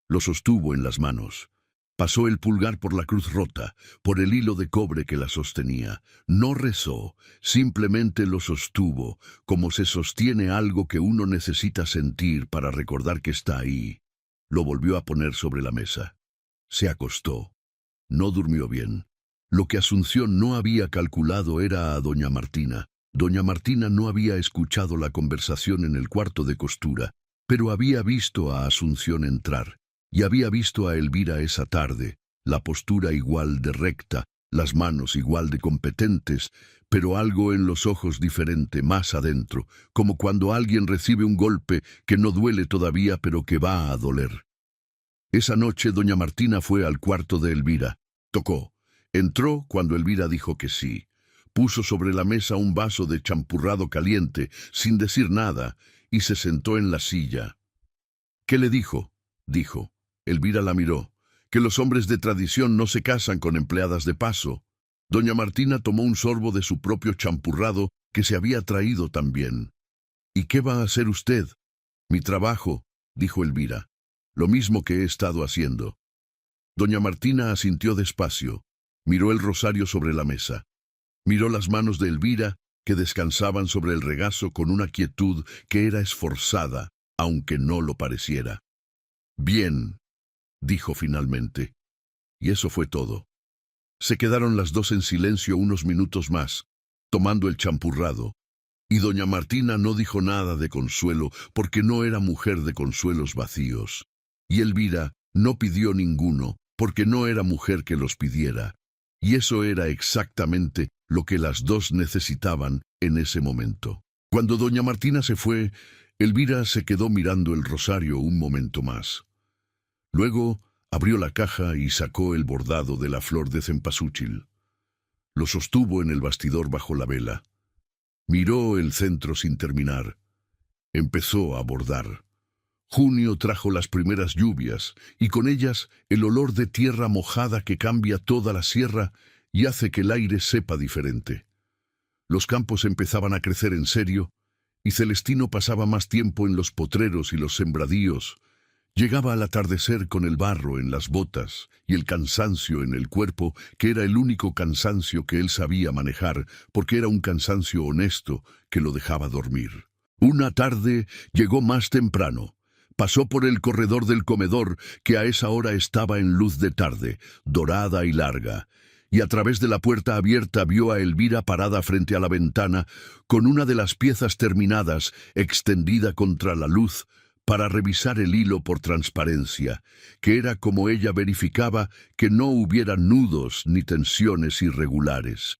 Lo sostuvo en las manos. Pasó el pulgar por la cruz rota, por el hilo de cobre que la sostenía. No rezó, simplemente lo sostuvo, como se sostiene algo que uno necesita sentir para recordar que está ahí. Lo volvió a poner sobre la mesa. Se acostó. No durmió bien. Lo que Asunción no había calculado era a doña Martina. Doña Martina no había escuchado la conversación en el cuarto de costura, pero había visto a Asunción entrar. Y había visto a Elvira esa tarde, la postura igual de recta, las manos igual de competentes, pero algo en los ojos diferente, más adentro, como cuando alguien recibe un golpe que no duele todavía pero que va a doler. Esa noche doña Martina fue al cuarto de Elvira. Tocó. Entró cuando Elvira dijo que sí. Puso sobre la mesa un vaso de champurrado caliente, sin decir nada, y se sentó en la silla. «¿Qué le dijo?», dijo. Elvira la miró. «Que los hombres de tradición no se casan con empleadas de paso». Doña Martina tomó un sorbo de su propio champurrado que se había traído también. «¿Y qué va a hacer usted?». «Mi trabajo», dijo Elvira. Lo mismo que he estado haciendo. Doña Martina asintió despacio. Miró el rosario sobre la mesa. Miró las manos de Elvira, que descansaban sobre el regazo con una quietud que era esforzada, aunque no lo pareciera. Bien, dijo finalmente. Y eso fue todo. Se quedaron las dos en silencio unos minutos más, tomando el champurrado. Y doña Martina no dijo nada de consuelo, porque no era mujer de consuelos vacíos. Y Elvira no pidió ninguno, porque no era mujer que los pidiera. Y eso era exactamente lo que las dos necesitaban en ese momento. Cuando doña Martina se fue, Elvira se quedó mirando el rosario un momento más. Luego abrió la caja y sacó el bordado de la flor de cempasúchil. Lo sostuvo en el bastidor bajo la vela. Miró el centro sin terminar. Empezó a bordar. Junio trajo las primeras lluvias, y con ellas el olor de tierra mojada que cambia toda la sierra y hace que el aire sepa diferente. Los campos empezaban a crecer en serio, y Celestino pasaba más tiempo en los potreros y los sembradíos. Llegaba al atardecer con el barro en las botas y el cansancio en el cuerpo, que era el único cansancio que él sabía manejar, porque era un cansancio honesto que lo dejaba dormir. Una tarde llegó más temprano. Pasó por el corredor del comedor, que a esa hora estaba en luz de tarde, dorada y larga, y a través de la puerta abierta vio a Elvira parada frente a la ventana, con una de las piezas terminadas, extendida contra la luz, para revisar el hilo por transparencia, que era como ella verificaba que no hubiera nudos ni tensiones irregulares.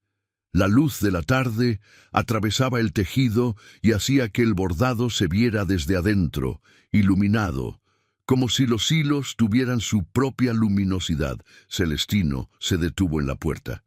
La luz de la tarde atravesaba el tejido y hacía que el bordado se viera desde adentro, iluminado, como si los hilos tuvieran su propia luminosidad. Celestino se detuvo en la puerta.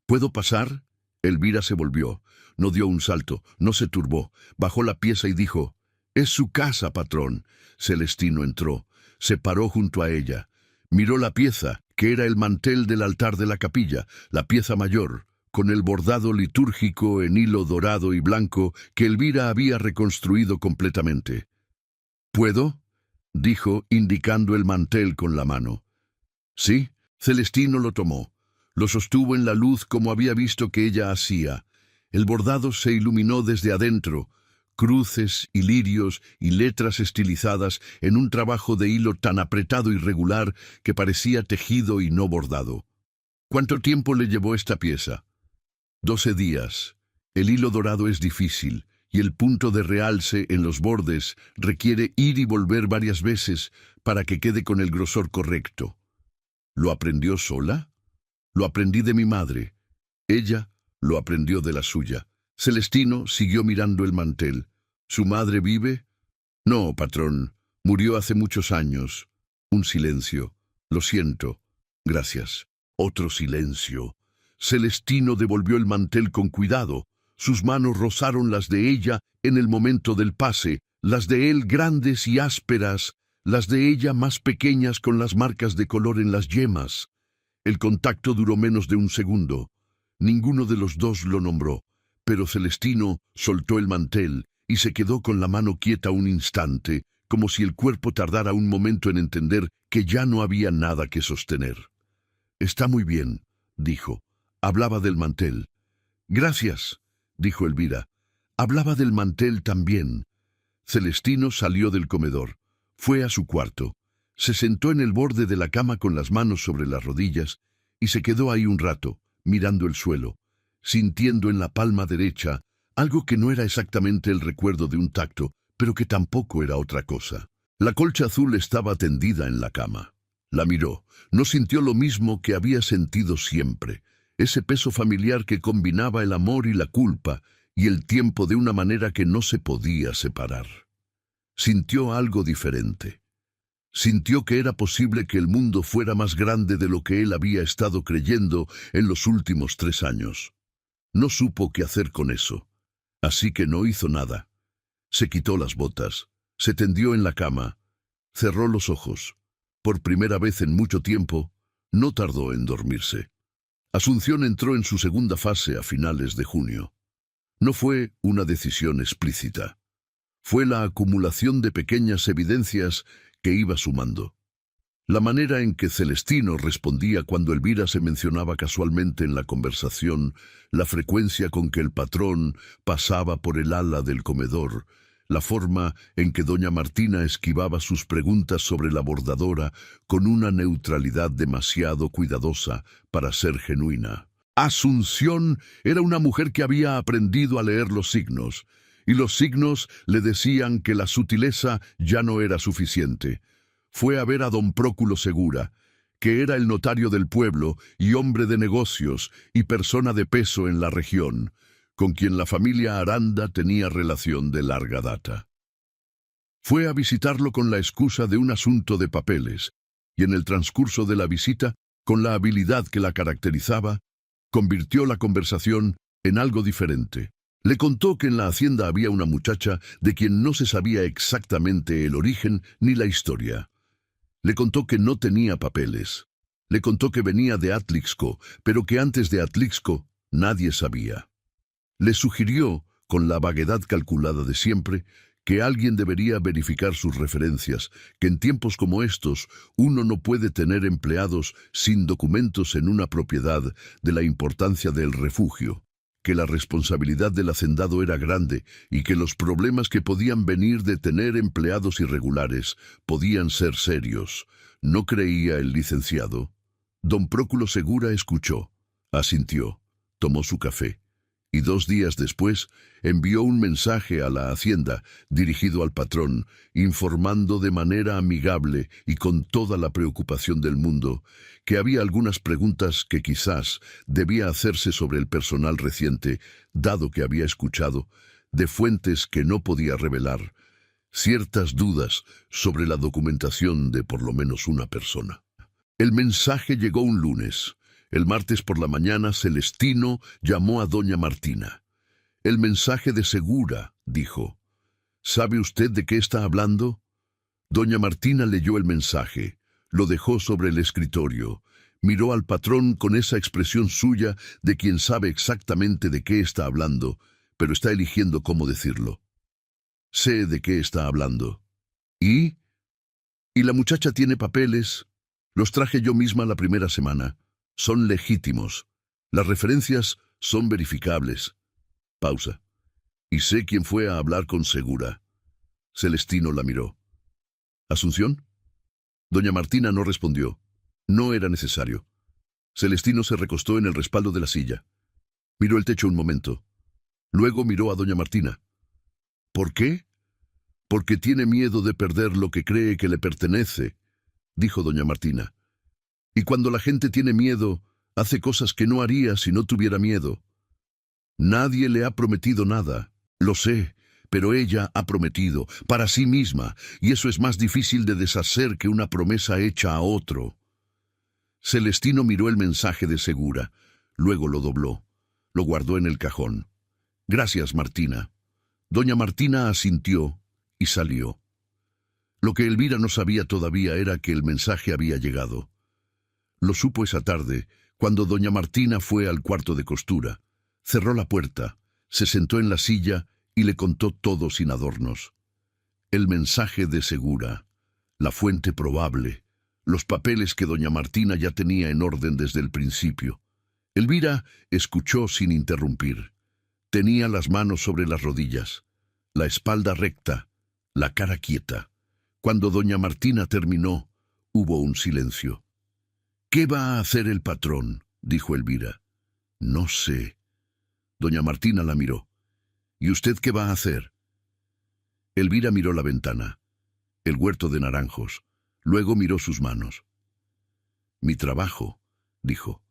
¿Puedo pasar? Elvira se volvió. No dio un salto, no se turbó. Bajó la pieza y dijo: «Es su casa, patrón». Celestino entró, se paró junto a ella. Miró la pieza, que era el mantel del altar de la capilla, la pieza mayor, con el bordado litúrgico en hilo dorado y blanco que Elvira había reconstruido completamente. «¿Puedo?», dijo, indicando el mantel con la mano. Sí, Celestino lo tomó. Lo sostuvo en la luz como había visto que ella hacía. El bordado se iluminó desde adentro, cruces y lirios y letras estilizadas en un trabajo de hilo tan apretado y regular que parecía tejido y no bordado. ¿Cuánto tiempo le llevó esta pieza? 12 días. El hilo dorado es difícil, y el punto de realce en los bordes requiere ir y volver varias veces para que quede con el grosor correcto. ¿Lo aprendió sola? Lo aprendí de mi madre. Ella lo aprendió de la suya. Celestino siguió mirando el mantel. ¿Su madre vive? No, patrón. Murió hace muchos años. Un silencio. Lo siento. Gracias. Otro silencio. Celestino devolvió el mantel con cuidado. Sus manos rozaron las de ella en el momento del pase, las de él grandes y ásperas, las de ella más pequeñas con las marcas de color en las yemas. El contacto duró menos de un segundo. Ninguno de los dos lo nombró, pero Celestino soltó el mantel y se quedó con la mano quieta un instante, como si el cuerpo tardara un momento en entender que ya no había nada que sostener. «Está muy bien», dijo. Hablaba del mantel. «Gracias», dijo Elvira. Hablaba del mantel también. Celestino salió del comedor. Fue a su cuarto. Se sentó en el borde de la cama con las manos sobre las rodillas y se quedó ahí un rato, mirando el suelo, sintiendo en la palma derecha algo que no era exactamente el recuerdo de un tacto, pero que tampoco era otra cosa. La colcha azul estaba tendida en la cama. La miró. No sintió lo mismo que había sentido siempre. Ese peso familiar que combinaba el amor y la culpa y el tiempo de una manera que no se podía separar. Sintió algo diferente. Sintió que era posible que el mundo fuera más grande de lo que él había estado creyendo en los últimos 3 años. No supo qué hacer con eso, así que no hizo nada. Se quitó las botas, se tendió en la cama, cerró los ojos. Por primera vez en mucho tiempo, no tardó en dormirse. Asunción entró en su segunda fase a finales de junio. No fue una decisión explícita. Fue la acumulación de pequeñas evidencias que iba sumando. La manera en que Celestino respondía cuando Elvira se mencionaba casualmente en la conversación, la frecuencia con que el patrón pasaba por el ala del comedor, la forma en que doña Martina esquivaba sus preguntas sobre la bordadora con una neutralidad demasiado cuidadosa para ser genuina. Asunción era una mujer que había aprendido a leer los signos, y los signos le decían que la sutileza ya no era suficiente. Fue a ver a don Próculo Segura, que era el notario del pueblo y hombre de negocios y persona de peso en la región, con quien la familia Aranda tenía relación de larga data. Fue a visitarlo con la excusa de un asunto de papeles, y en el transcurso de la visita, con la habilidad que la caracterizaba, convirtió la conversación en algo diferente. Le contó que en la hacienda había una muchacha de quien no se sabía exactamente el origen ni la historia. Le contó que no tenía papeles. Le contó que venía de Atlixco, pero que antes de Atlixco nadie sabía. Le sugirió, con la vaguedad calculada de siempre, que alguien debería verificar sus referencias, que en tiempos como estos uno no puede tener empleados sin documentos en una propiedad de la importancia del refugio, que la responsabilidad del hacendado era grande y que los problemas que podían venir de tener empleados irregulares podían ser serios. ¿No creía el licenciado? Don Próculo Segura escuchó, asintió, tomó su café y 2 días después envió un mensaje a la hacienda dirigido al patrón, informando de manera amigable y con toda la preocupación del mundo que había algunas preguntas que quizás debía hacerse sobre el personal reciente, dado que había escuchado, de fuentes que no podía revelar, ciertas dudas sobre la documentación de por lo menos una persona. El mensaje llegó un lunes. El martes por la mañana Celestino llamó a doña Martina. El mensaje de Segura, dijo. ¿Sabe usted de qué está hablando? Doña Martina leyó el mensaje, lo dejó sobre el escritorio, miró al patrón con esa expresión suya de quien sabe exactamente de qué está hablando, pero está eligiendo cómo decirlo. Sé de qué está hablando. ¿Y? ¿Y la muchacha tiene papeles? Los traje yo misma la primera semana. Son legítimos. Las referencias son verificables. Pausa. Y sé quién fue a hablar con Segura. Celestino la miró. ¿Asunción? Doña Martina no respondió. No era necesario. Celestino se recostó en el respaldo de la silla. Miró el techo un momento. Luego miró a doña Martina. ¿Por qué? Porque tiene miedo de perder lo que cree que le pertenece, dijo doña Martina. Y cuando la gente tiene miedo, hace cosas que no haría si no tuviera miedo. Nadie le ha prometido nada, lo sé, pero ella ha prometido, para sí misma, y eso es más difícil de deshacer que una promesa hecha a otro. Celestino miró el mensaje de Segura, luego lo dobló, lo guardó en el cajón. Gracias, Martina. Doña Martina asintió y salió. Lo que Elvira no sabía todavía era que el mensaje había llegado. Lo supo esa tarde, cuando doña Martina fue al cuarto de costura. Cerró la puerta, se sentó en la silla y le contó todo sin adornos. El mensaje de Segura, la fuente probable, los papeles que doña Martina ya tenía en orden desde el principio. Elvira escuchó sin interrumpir. Tenía las manos sobre las rodillas, la espalda recta, la cara quieta. Cuando doña Martina terminó, hubo un silencio. «¿Qué va a hacer el patrón?», dijo Elvira. «No sé». Doña Martina la miró. «¿Y usted qué va a hacer?». Elvira miró la ventana, el huerto de naranjos, luego miró sus manos. «Mi trabajo», dijo,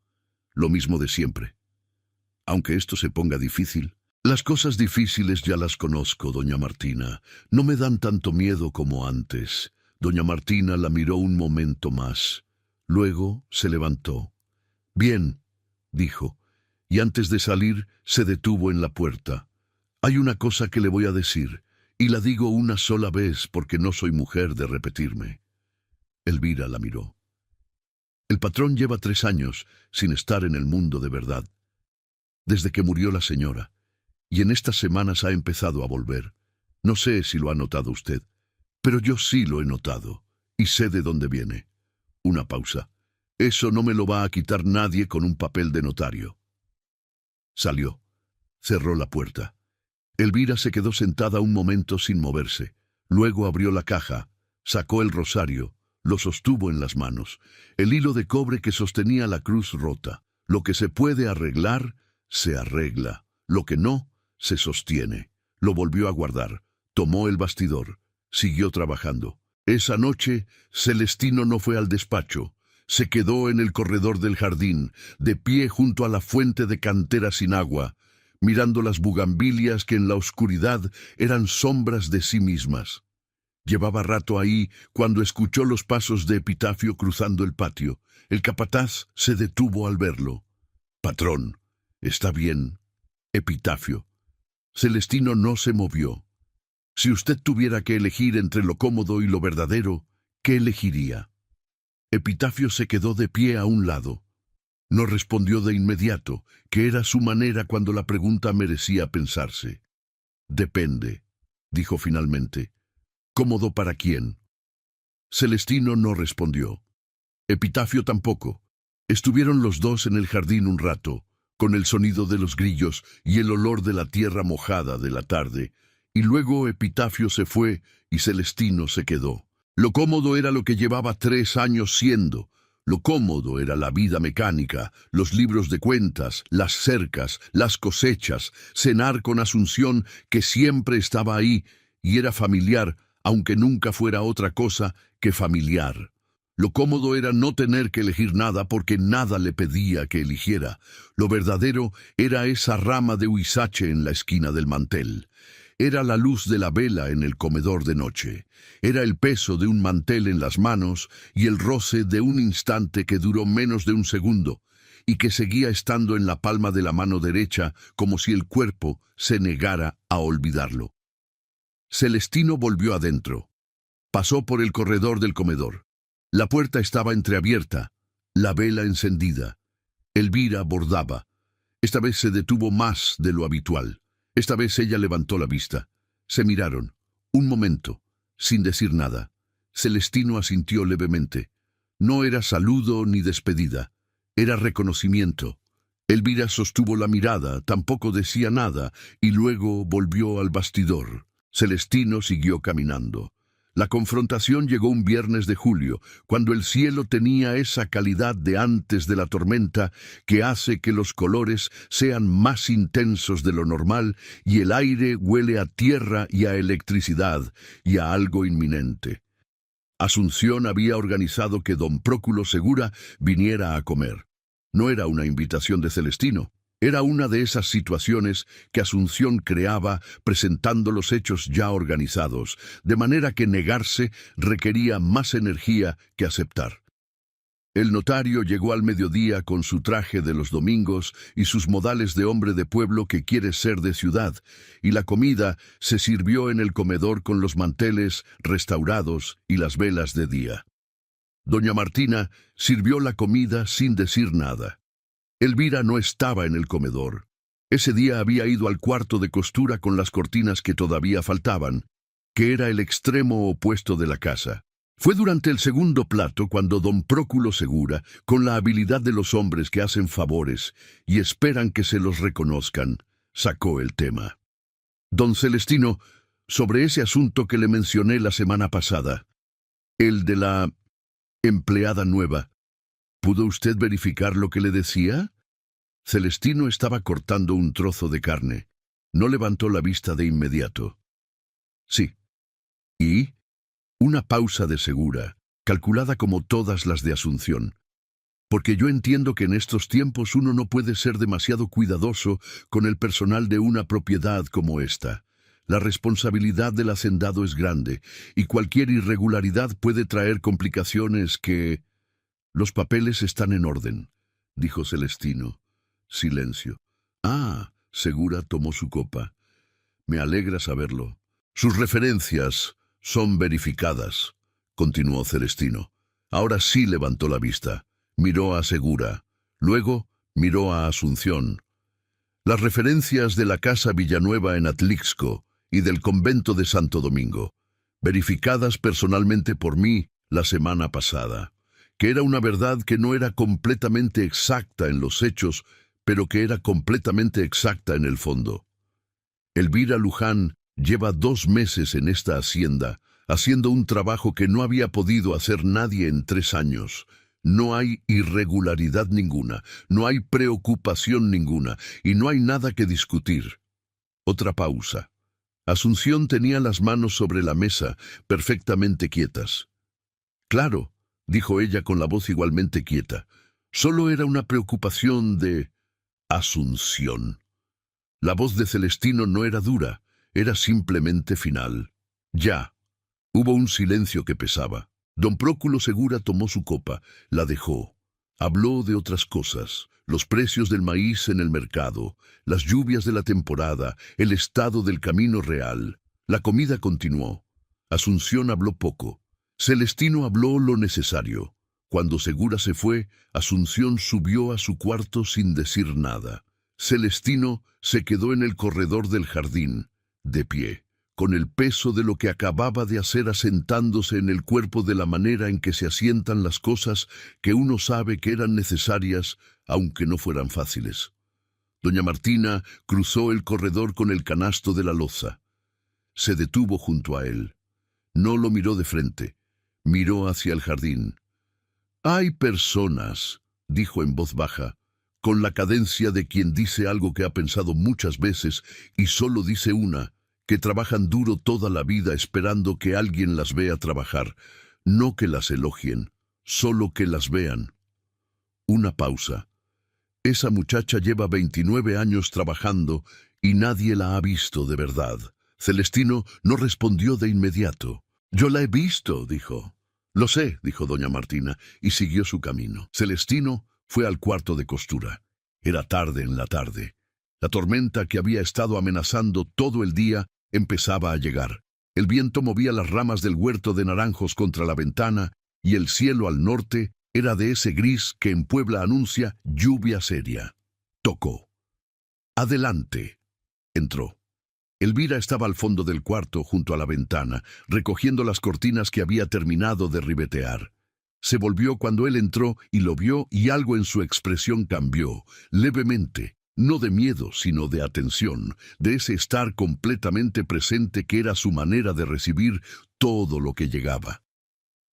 «lo mismo de siempre. Aunque esto se ponga difícil». «Las cosas difíciles ya las conozco, doña Martina. No me dan tanto miedo como antes». Doña Martina la miró un momento más. Luego se levantó. «Bien», dijo, y antes de salir se detuvo en la puerta. «Hay una cosa que le voy a decir, y la digo una sola vez porque no soy mujer de repetirme». Elvira la miró. «El patrón lleva 3 años sin estar en el mundo de verdad, desde que murió la señora, y en estas semanas ha empezado a volver. No sé si lo ha notado usted, pero yo sí lo he notado, y sé de dónde viene. Una pausa. Eso no me lo va a quitar nadie con un papel de notario. Salió. Cerró la puerta. Elvira se quedó sentada un momento sin moverse. Luego abrió la caja, sacó el rosario, lo sostuvo en las manos. El hilo de cobre que sostenía la cruz rota. Lo que se puede arreglar, se arregla. Lo que no, se sostiene. Lo volvió a guardar. Tomó el bastidor. Siguió trabajando. Esa noche, Celestino no fue al despacho. Se quedó en el corredor del jardín, de pie junto a la fuente de cantera sin agua, mirando las bugambilias que en la oscuridad eran sombras de sí mismas. Llevaba rato ahí cuando escuchó los pasos de Epitafio cruzando el patio. El capataz se detuvo al verlo. «Patrón, ¿está bien?» «Epitafio». Celestino no se movió. Si usted tuviera que elegir entre lo cómodo y lo verdadero, ¿qué elegiría? Epitafio se quedó de pie a un lado. No respondió de inmediato, que era su manera cuando la pregunta merecía pensarse. «Depende», dijo finalmente. «¿Cómodo para quién?» Celestino no respondió. Epitafio tampoco. Estuvieron los dos en el jardín un rato, con el sonido de los grillos y el olor de la tierra mojada de la tarde, y luego Epitafio se fue y Celestino se quedó. Lo cómodo era lo que llevaba 3 años siendo. Lo cómodo era la vida mecánica, los libros de cuentas, las cercas, las cosechas, cenar con Asunción, que siempre estaba ahí, y era familiar, aunque nunca fuera otra cosa que familiar. Lo cómodo era no tener que elegir nada porque nada le pedía que eligiera. Lo verdadero era esa rama de huizache en la esquina del mantel. Era la luz de la vela en el comedor de noche. Era el peso de un mantel en las manos y el roce de un instante que duró menos de un segundo y que seguía estando en la palma de la mano derecha como si el cuerpo se negara a olvidarlo. Celestino volvió adentro. Pasó por el corredor del comedor. La puerta estaba entreabierta, la vela encendida. Elvira bordaba. Esta vez se detuvo más de lo habitual. Esta vez ella levantó la vista. Se miraron. Un momento, sin decir nada. Celestino asintió levemente. No era saludo ni despedida. Era reconocimiento. Elvira sostuvo la mirada, tampoco decía nada, y luego volvió al bastidor. Celestino siguió caminando. La confrontación llegó un viernes de julio, cuando el cielo tenía esa calidad de antes de la tormenta que hace que los colores sean más intensos de lo normal y el aire huele a tierra y a electricidad y a algo inminente. Asunción había organizado que don Próculo Segura viniera a comer. No era una invitación de Celestino. Era una de esas situaciones que Asunción creaba presentando los hechos ya organizados, de manera que negarse requería más energía que aceptar. El notario llegó al mediodía con su traje de los domingos y sus modales de hombre de pueblo que quiere ser de ciudad, y la comida se sirvió en el comedor con los manteles restaurados y las velas de día. Doña Martina sirvió la comida sin decir nada. Elvira no estaba en el comedor. Ese día había ido al cuarto de costura con las cortinas que todavía faltaban, que era el extremo opuesto de la casa. Fue durante el segundo plato cuando don Próculo Segura, con la habilidad de los hombres que hacen favores y esperan que se los reconozcan, sacó el tema. Don Celestino, sobre ese asunto que le mencioné la semana pasada, el de la empleada nueva, ¿pudo usted verificar lo que le decía? Celestino estaba cortando un trozo de carne. No levantó la vista de inmediato. Sí. ¿Y? Una pausa de Segura, calculada como todas las de Asunción. Porque yo entiendo que en estos tiempos uno no puede ser demasiado cuidadoso con el personal de una propiedad como esta. La responsabilidad del hacendado es grande, y cualquier irregularidad puede traer complicaciones que... Los papeles están en orden, dijo Celestino. Silencio. Ah, Segura tomó su copa. Me alegra saberlo. Sus referencias son verificadas, continuó Celestino. Ahora sí levantó la vista. Miró a Segura. Luego miró a Asunción. Las referencias de la casa Villanueva en Atlixco y del convento de Santo Domingo, verificadas personalmente por mí la semana pasada, que era una verdad que no era completamente exacta en los hechos, pero que era completamente exacta en el fondo. Elvira Luján lleva 2 meses en esta hacienda, haciendo un trabajo que no había podido hacer nadie en 3 años. No hay irregularidad ninguna, no hay preocupación ninguna, y no hay nada que discutir. Otra pausa. Asunción tenía las manos sobre la mesa, perfectamente quietas. «Claro», dijo ella con la voz igualmente quieta, «solo era una preocupación de Asunción». La voz de Celestino no era dura, era simplemente final. «Ya». Hubo un silencio que pesaba. Don Próculo Segura tomó su copa, la dejó. Habló de otras cosas, los precios del maíz en el mercado, las lluvias de la temporada, el estado del camino real. La comida continuó. Asunción habló poco. Celestino habló lo necesario. Cuando Segura se fue, Asunción subió a su cuarto sin decir nada. Celestino se quedó en el corredor del jardín, de pie, con el peso de lo que acababa de hacer asentándose en el cuerpo de la manera en que se asientan las cosas que uno sabe que eran necesarias, aunque no fueran fáciles. Doña Martina cruzó el corredor con el canasto de la loza. Se detuvo junto a él. No lo miró de frente. Miró hacia el jardín. «Hay personas», dijo en voz baja, con la cadencia de quien dice algo que ha pensado muchas veces y solo dice una, que trabajan duro toda la vida esperando que alguien las vea trabajar, no que las elogien, solo que las vean. Una pausa. Esa muchacha lleva 29 años trabajando y nadie la ha visto de verdad. Celestino no respondió de inmediato. «Yo la he visto», dijo. «Lo sé», dijo doña Martina, y siguió su camino. Celestino fue al cuarto de costura. Era tarde en la tarde. La tormenta que había estado amenazando todo el día empezaba a llegar. El viento movía las ramas del huerto de naranjos contra la ventana y el cielo al norte era de ese gris que en Puebla anuncia lluvia seria. Tocó. «Adelante». Entró. Elvira estaba al fondo del cuarto, junto a la ventana, recogiendo las cortinas que había terminado de ribetear. Se volvió cuando él entró y lo vio y algo en su expresión cambió, levemente, no de miedo, sino de atención, de ese estar completamente presente que era su manera de recibir todo lo que llegaba.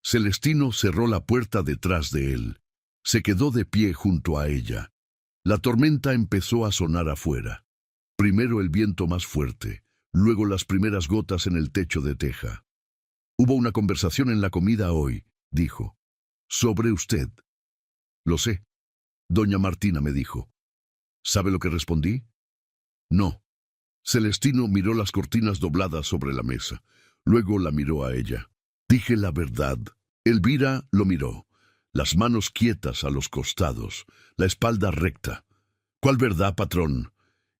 Celestino cerró la puerta detrás de él. Se quedó de pie junto a ella. La tormenta empezó a sonar afuera. Primero el viento más fuerte, luego las primeras gotas en el techo de teja. «Hubo una conversación en la comida hoy», dijo. «Sobre usted». «Lo sé», doña Martina me dijo. ¿Sabe lo que respondí? «No». Celestino miró las cortinas dobladas sobre la mesa. Luego la miró a ella. «Dije la verdad». Elvira lo miró, las manos quietas a los costados, la espalda recta. «¿Cuál verdad, patrón?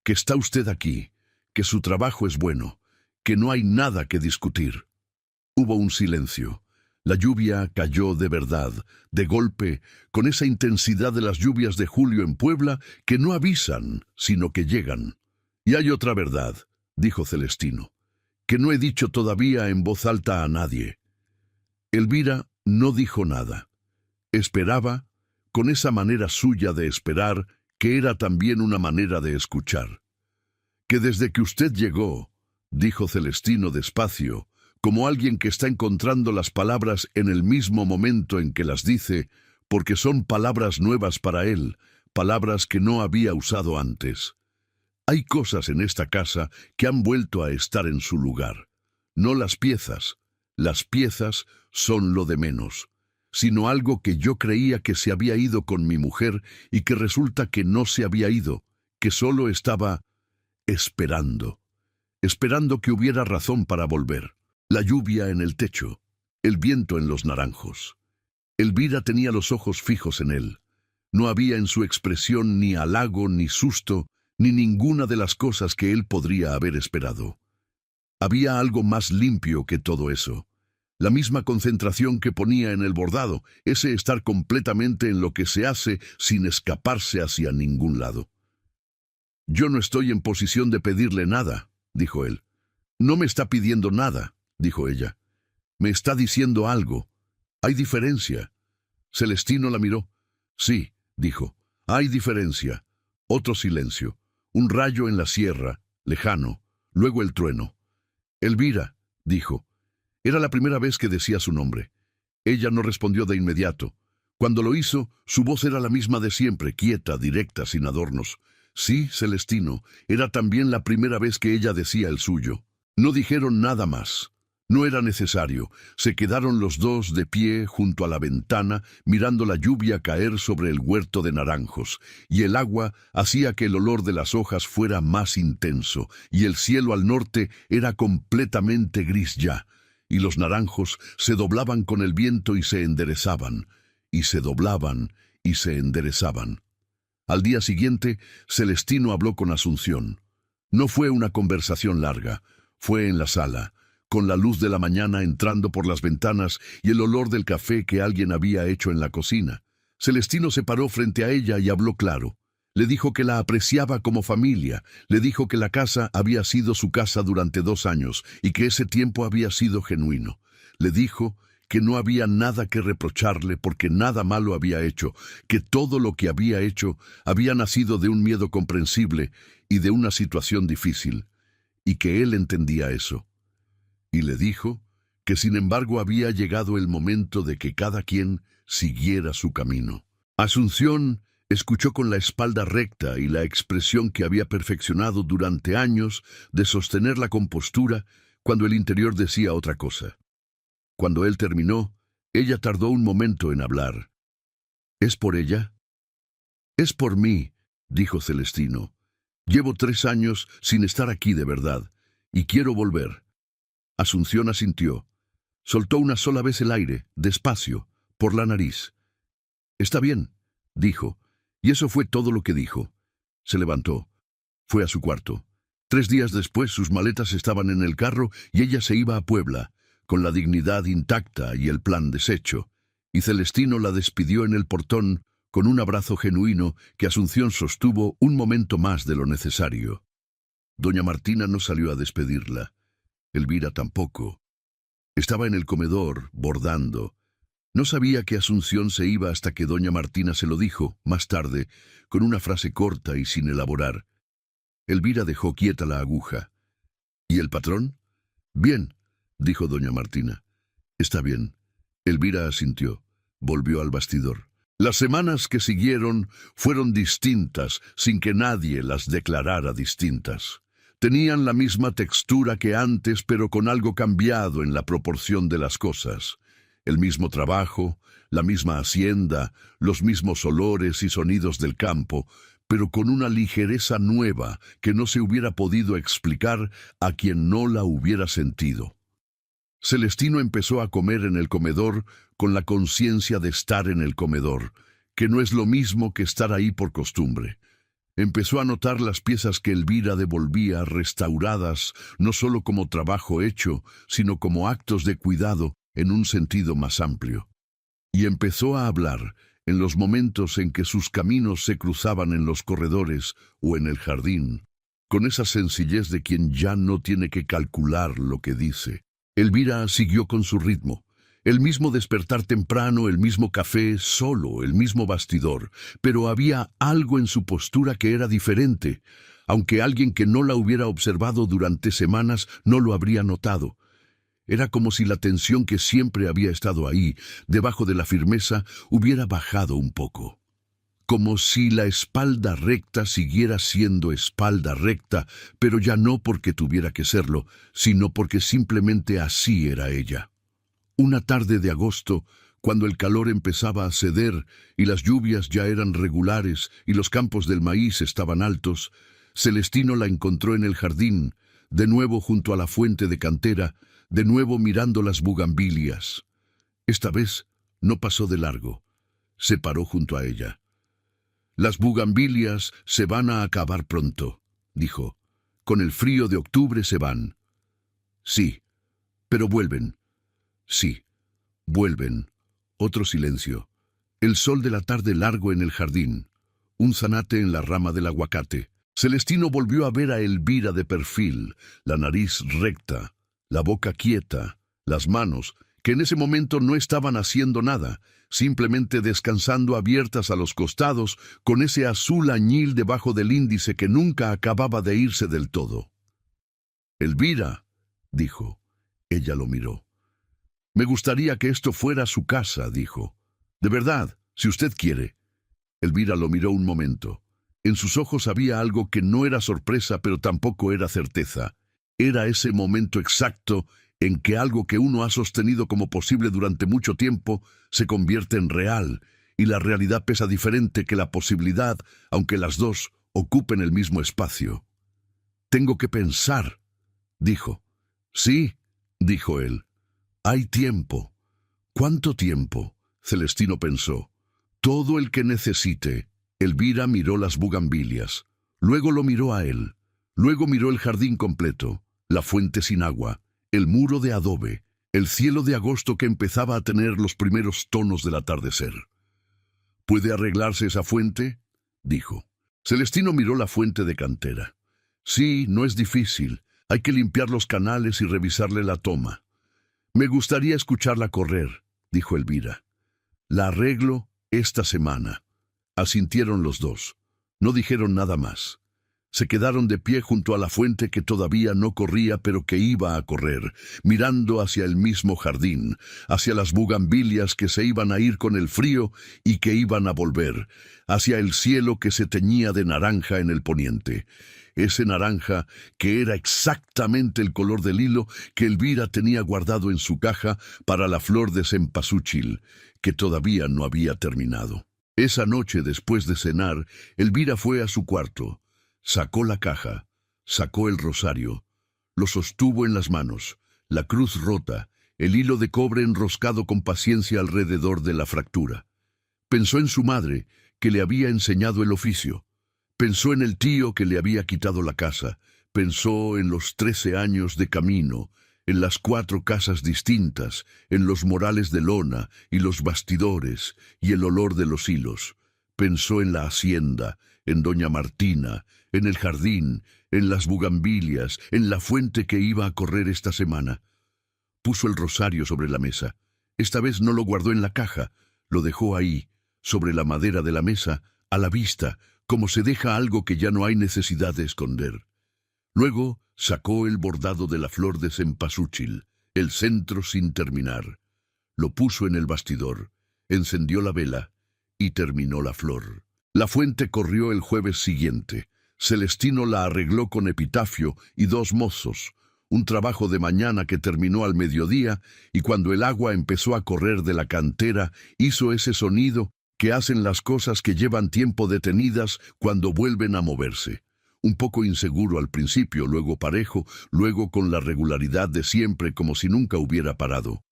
Que está usted aquí, que su trabajo es bueno, que no hay nada que discutir». Hubo un silencio. La lluvia cayó de verdad, de golpe, con esa intensidad de las lluvias de julio en Puebla que no avisan, sino que llegan. «Y hay otra verdad», dijo Celestino, «que no he dicho todavía en voz alta a nadie». Elvira no dijo nada. Esperaba, con esa manera suya de esperar, que era también una manera de escuchar. «Que desde que usted llegó», dijo Celestino despacio, como alguien que está encontrando las palabras en el mismo momento en que las dice, porque son palabras nuevas para él, palabras que no había usado antes. «Hay cosas en esta casa que han vuelto a estar en su lugar. No las piezas son lo de menos, sino algo que yo creía que se había ido con mi mujer y que resulta que no se había ido, que solo estaba esperando que hubiera razón para volver. La lluvia en el techo, el viento en los naranjos». Elvira tenía los ojos fijos en él. No había en su expresión ni halago, ni susto, ni ninguna de las cosas que él podría haber esperado. Había algo más limpio que todo eso. La misma concentración que ponía en el bordado, ese estar completamente en lo que se hace sin escaparse hacia ningún lado. «Yo no estoy en posición de pedirle nada», dijo él. No me está pidiendo nada, dijo ella. Me está diciendo algo. Hay diferencia. Celestino la miró. Sí, dijo. Hay diferencia. Otro silencio. Un rayo en la sierra, lejano. Luego el trueno. Elvira, dijo. Era la primera vez que decía su nombre. Ella no respondió de inmediato. Cuando lo hizo, su voz era la misma de siempre, quieta, directa, sin adornos. Sí, Celestino, era también la primera vez que ella decía el suyo. No dijeron nada más. No era necesario. Se quedaron los dos de pie junto a la ventana, mirando la lluvia caer sobre el huerto de naranjos, y el agua hacía que el olor de las hojas fuera más intenso, y el cielo al norte era completamente gris ya, y los naranjos se doblaban con el viento y se enderezaban, y se doblaban y se enderezaban. Al día siguiente, Celestino habló con Asunción. No fue una conversación larga, fue en la sala, con la luz de la mañana entrando por las ventanas y el olor del café que alguien había hecho en la cocina. Celestino se paró frente a ella y habló claro. Le dijo que la apreciaba como familia, le dijo que la casa había sido su casa durante 2 años y que ese tiempo había sido genuino. Le dijo que no había nada que reprocharle porque nada malo había hecho, que todo lo que había hecho había nacido de un miedo comprensible y de una situación difícil, y que él entendía eso. Y le dijo que sin embargo había llegado el momento de que cada quien siguiera su camino. Asunción escuchó con la espalda recta y la expresión que había perfeccionado durante años de sostener la compostura cuando el interior decía otra cosa. Cuando él terminó, ella tardó un momento en hablar. ¿Es por ella? Es por mí, dijo Celestino. Llevo 3 años sin estar aquí de verdad, y quiero volver. Asunción asintió. Soltó una sola vez el aire, despacio, por la nariz. Está bien, dijo, y eso fue todo lo que dijo. Se levantó. Fue a su cuarto. 3 días después sus maletas estaban en el carro y ella se iba a Puebla, con la dignidad intacta y el plan deshecho, y Celestino la despidió en el portón con un abrazo genuino que Asunción sostuvo un momento más de lo necesario. Doña Martina no salió a despedirla. Elvira tampoco. Estaba en el comedor, bordando. No sabía que Asunción se iba hasta que doña Martina se lo dijo, más tarde, con una frase corta y sin elaborar. Elvira dejó quieta la aguja. ¿Y el patrón? Bien, dijo doña Martina. Está bien. Elvira asintió. Volvió al bastidor. Las semanas que siguieron fueron distintas, sin que nadie las declarara distintas. Tenían la misma textura que antes, pero con algo cambiado en la proporción de las cosas. El mismo trabajo, la misma hacienda, los mismos olores y sonidos del campo, pero con una ligereza nueva que no se hubiera podido explicar a quien no la hubiera sentido. Celestino empezó a comer en el comedor con la conciencia de estar en el comedor, que no es lo mismo que estar ahí por costumbre. Empezó a notar las piezas que Elvira devolvía restauradas, no solo como trabajo hecho, sino como actos de cuidado en un sentido más amplio. Y empezó a hablar en los momentos en que sus caminos se cruzaban en los corredores o en el jardín, con esa sencillez de quien ya no tiene que calcular lo que dice. Elvira siguió con su ritmo. El mismo despertar temprano, el mismo café, solo, el mismo bastidor, pero había algo en su postura que era diferente, aunque alguien que no la hubiera observado durante semanas no lo habría notado. Era como si la tensión que siempre había estado ahí, debajo de la firmeza, hubiera bajado un poco. Como si la espalda recta siguiera siendo espalda recta, pero ya no porque tuviera que serlo, sino porque simplemente así era ella. Una tarde de agosto, cuando el calor empezaba a ceder y las lluvias ya eran regulares y los campos del maíz estaban altos, Celestino la encontró en el jardín, de nuevo junto a la fuente de cantera, de nuevo mirando las bugambilias. Esta vez no pasó de largo. Se paró junto a ella. Las bugambilias se van a acabar pronto, dijo. Con el frío de octubre se van. Sí, pero vuelven. Sí, vuelven. Otro silencio. El sol de la tarde largo en el jardín. Un zanate en la rama del aguacate. Celestino volvió a ver a Elvira de perfil, la nariz recta, la boca quieta, las manos, que en ese momento no estaban haciendo nada, simplemente descansando abiertas a los costados, con ese azul añil debajo del índice que nunca acababa de irse del todo. «Elvira», dijo. Ella lo miró. «Me gustaría que esto fuera su casa», dijo. «De verdad, si usted quiere». Elvira lo miró un momento. En sus ojos había algo que no era sorpresa, pero tampoco era certeza. Era ese momento exacto en que algo que uno ha sostenido como posible durante mucho tiempo se convierte en real, y la realidad pesa diferente que la posibilidad, aunque las dos ocupen el mismo espacio. «Tengo que pensar», dijo. «Sí», dijo él. «Hay tiempo». «¿Cuánto tiempo?», Celestino pensó. «Todo el que necesite». Elvira miró las bugambilias. Luego lo miró a él. Luego miró el jardín completo, la fuente sin agua, el muro de adobe, el cielo de agosto que empezaba a tener los primeros tonos del atardecer. «¿Puede arreglarse esa fuente?», dijo. Celestino miró la fuente de cantera. «Sí, no es difícil. Hay que limpiar los canales y revisarle la toma». «Me gustaría escucharla correr», dijo Elvira. «La arreglo esta semana». Asintieron los dos. No dijeron nada más. Se quedaron de pie junto a la fuente que todavía no corría pero que iba a correr, mirando hacia el mismo jardín, hacia las bugambilias que se iban a ir con el frío y que iban a volver, hacia el cielo que se teñía de naranja en el poniente. Ese naranja que era exactamente el color del hilo que Elvira tenía guardado en su caja para la flor de cempasúchil, que todavía no había terminado. Esa noche, después de cenar, Elvira fue a su cuarto, sacó la caja, sacó el rosario, lo sostuvo en las manos, la cruz rota, el hilo de cobre enroscado con paciencia alrededor de la fractura. Pensó en su madre, que le había enseñado el oficio. Pensó en el tío que le había quitado la casa. Pensó en los 13 años de camino, en las 4 casas distintas, en los morales de lona y los bastidores y el olor de los hilos. Pensó en la hacienda, en doña Martina, en el jardín, en las bugambilias, en la fuente que iba a correr esta semana. Puso el rosario sobre la mesa. Esta vez no lo guardó en la caja, lo dejó ahí, sobre la madera de la mesa, a la vista, como se deja algo que ya no hay necesidad de esconder. Luego sacó el bordado de la flor de cempasúchil, el centro sin terminar. Lo puso en el bastidor, encendió la vela y terminó la flor. La fuente corrió el jueves siguiente. Celestino la arregló con epitafio y 2 mozos, un trabajo de mañana que terminó al mediodía, y cuando el agua empezó a correr de la cantera, hizo ese sonido que hacen las cosas que llevan tiempo detenidas cuando vuelven a moverse. Un poco inseguro al principio, luego parejo, luego con la regularidad de siempre como si nunca hubiera parado.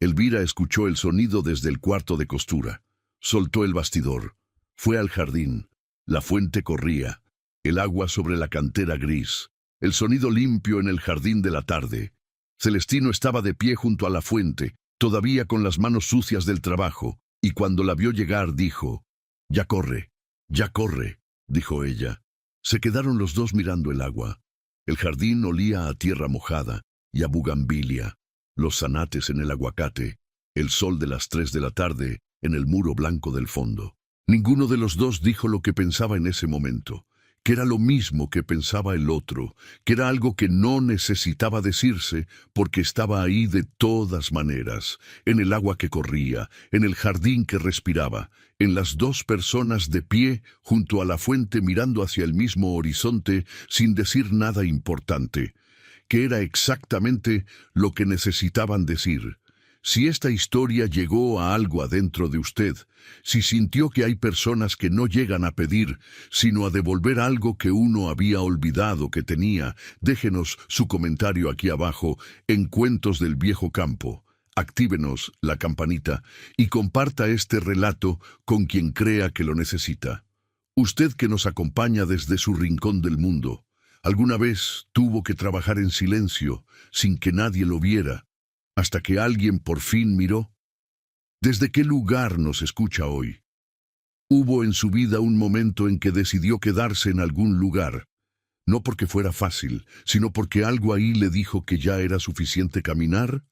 Elvira escuchó el sonido desde el cuarto de costura. Soltó el bastidor. Fue al jardín. La fuente corría. El agua sobre la cantera gris. El sonido limpio en el jardín de la tarde. Celestino estaba de pie junto a la fuente, todavía con las manos sucias del trabajo, y cuando la vio llegar dijo: «Ya corre, dijo ella. Se quedaron los dos mirando el agua. El jardín olía a tierra mojada y a bugambilia, los zanates en el aguacate, el sol de las 3 de la tarde en el muro blanco del fondo. Ninguno de los dos dijo lo que pensaba en ese momento, que era lo mismo que pensaba el otro, que era algo que no necesitaba decirse porque estaba ahí de todas maneras, en el agua que corría, en el jardín que respiraba, en las 2 personas de pie junto a la fuente mirando hacia el mismo horizonte sin decir nada importante, que era exactamente lo que necesitaban decir. Si esta historia llegó a algo adentro de usted, si sintió que hay personas que no llegan a pedir, sino a devolver algo que uno había olvidado que tenía, déjenos su comentario aquí abajo en Cuentos del Viejo Campo. Actívenos la campanita y comparta este relato con quien crea que lo necesita. Usted que nos acompaña desde su rincón del mundo, ¿alguna vez tuvo que trabajar en silencio, sin que nadie lo viera, hasta que alguien por fin miró? ¿Desde qué lugar nos escucha hoy? Hubo en su vida un momento en que decidió quedarse en algún lugar, no porque fuera fácil, sino porque algo ahí le dijo que ya era suficiente caminar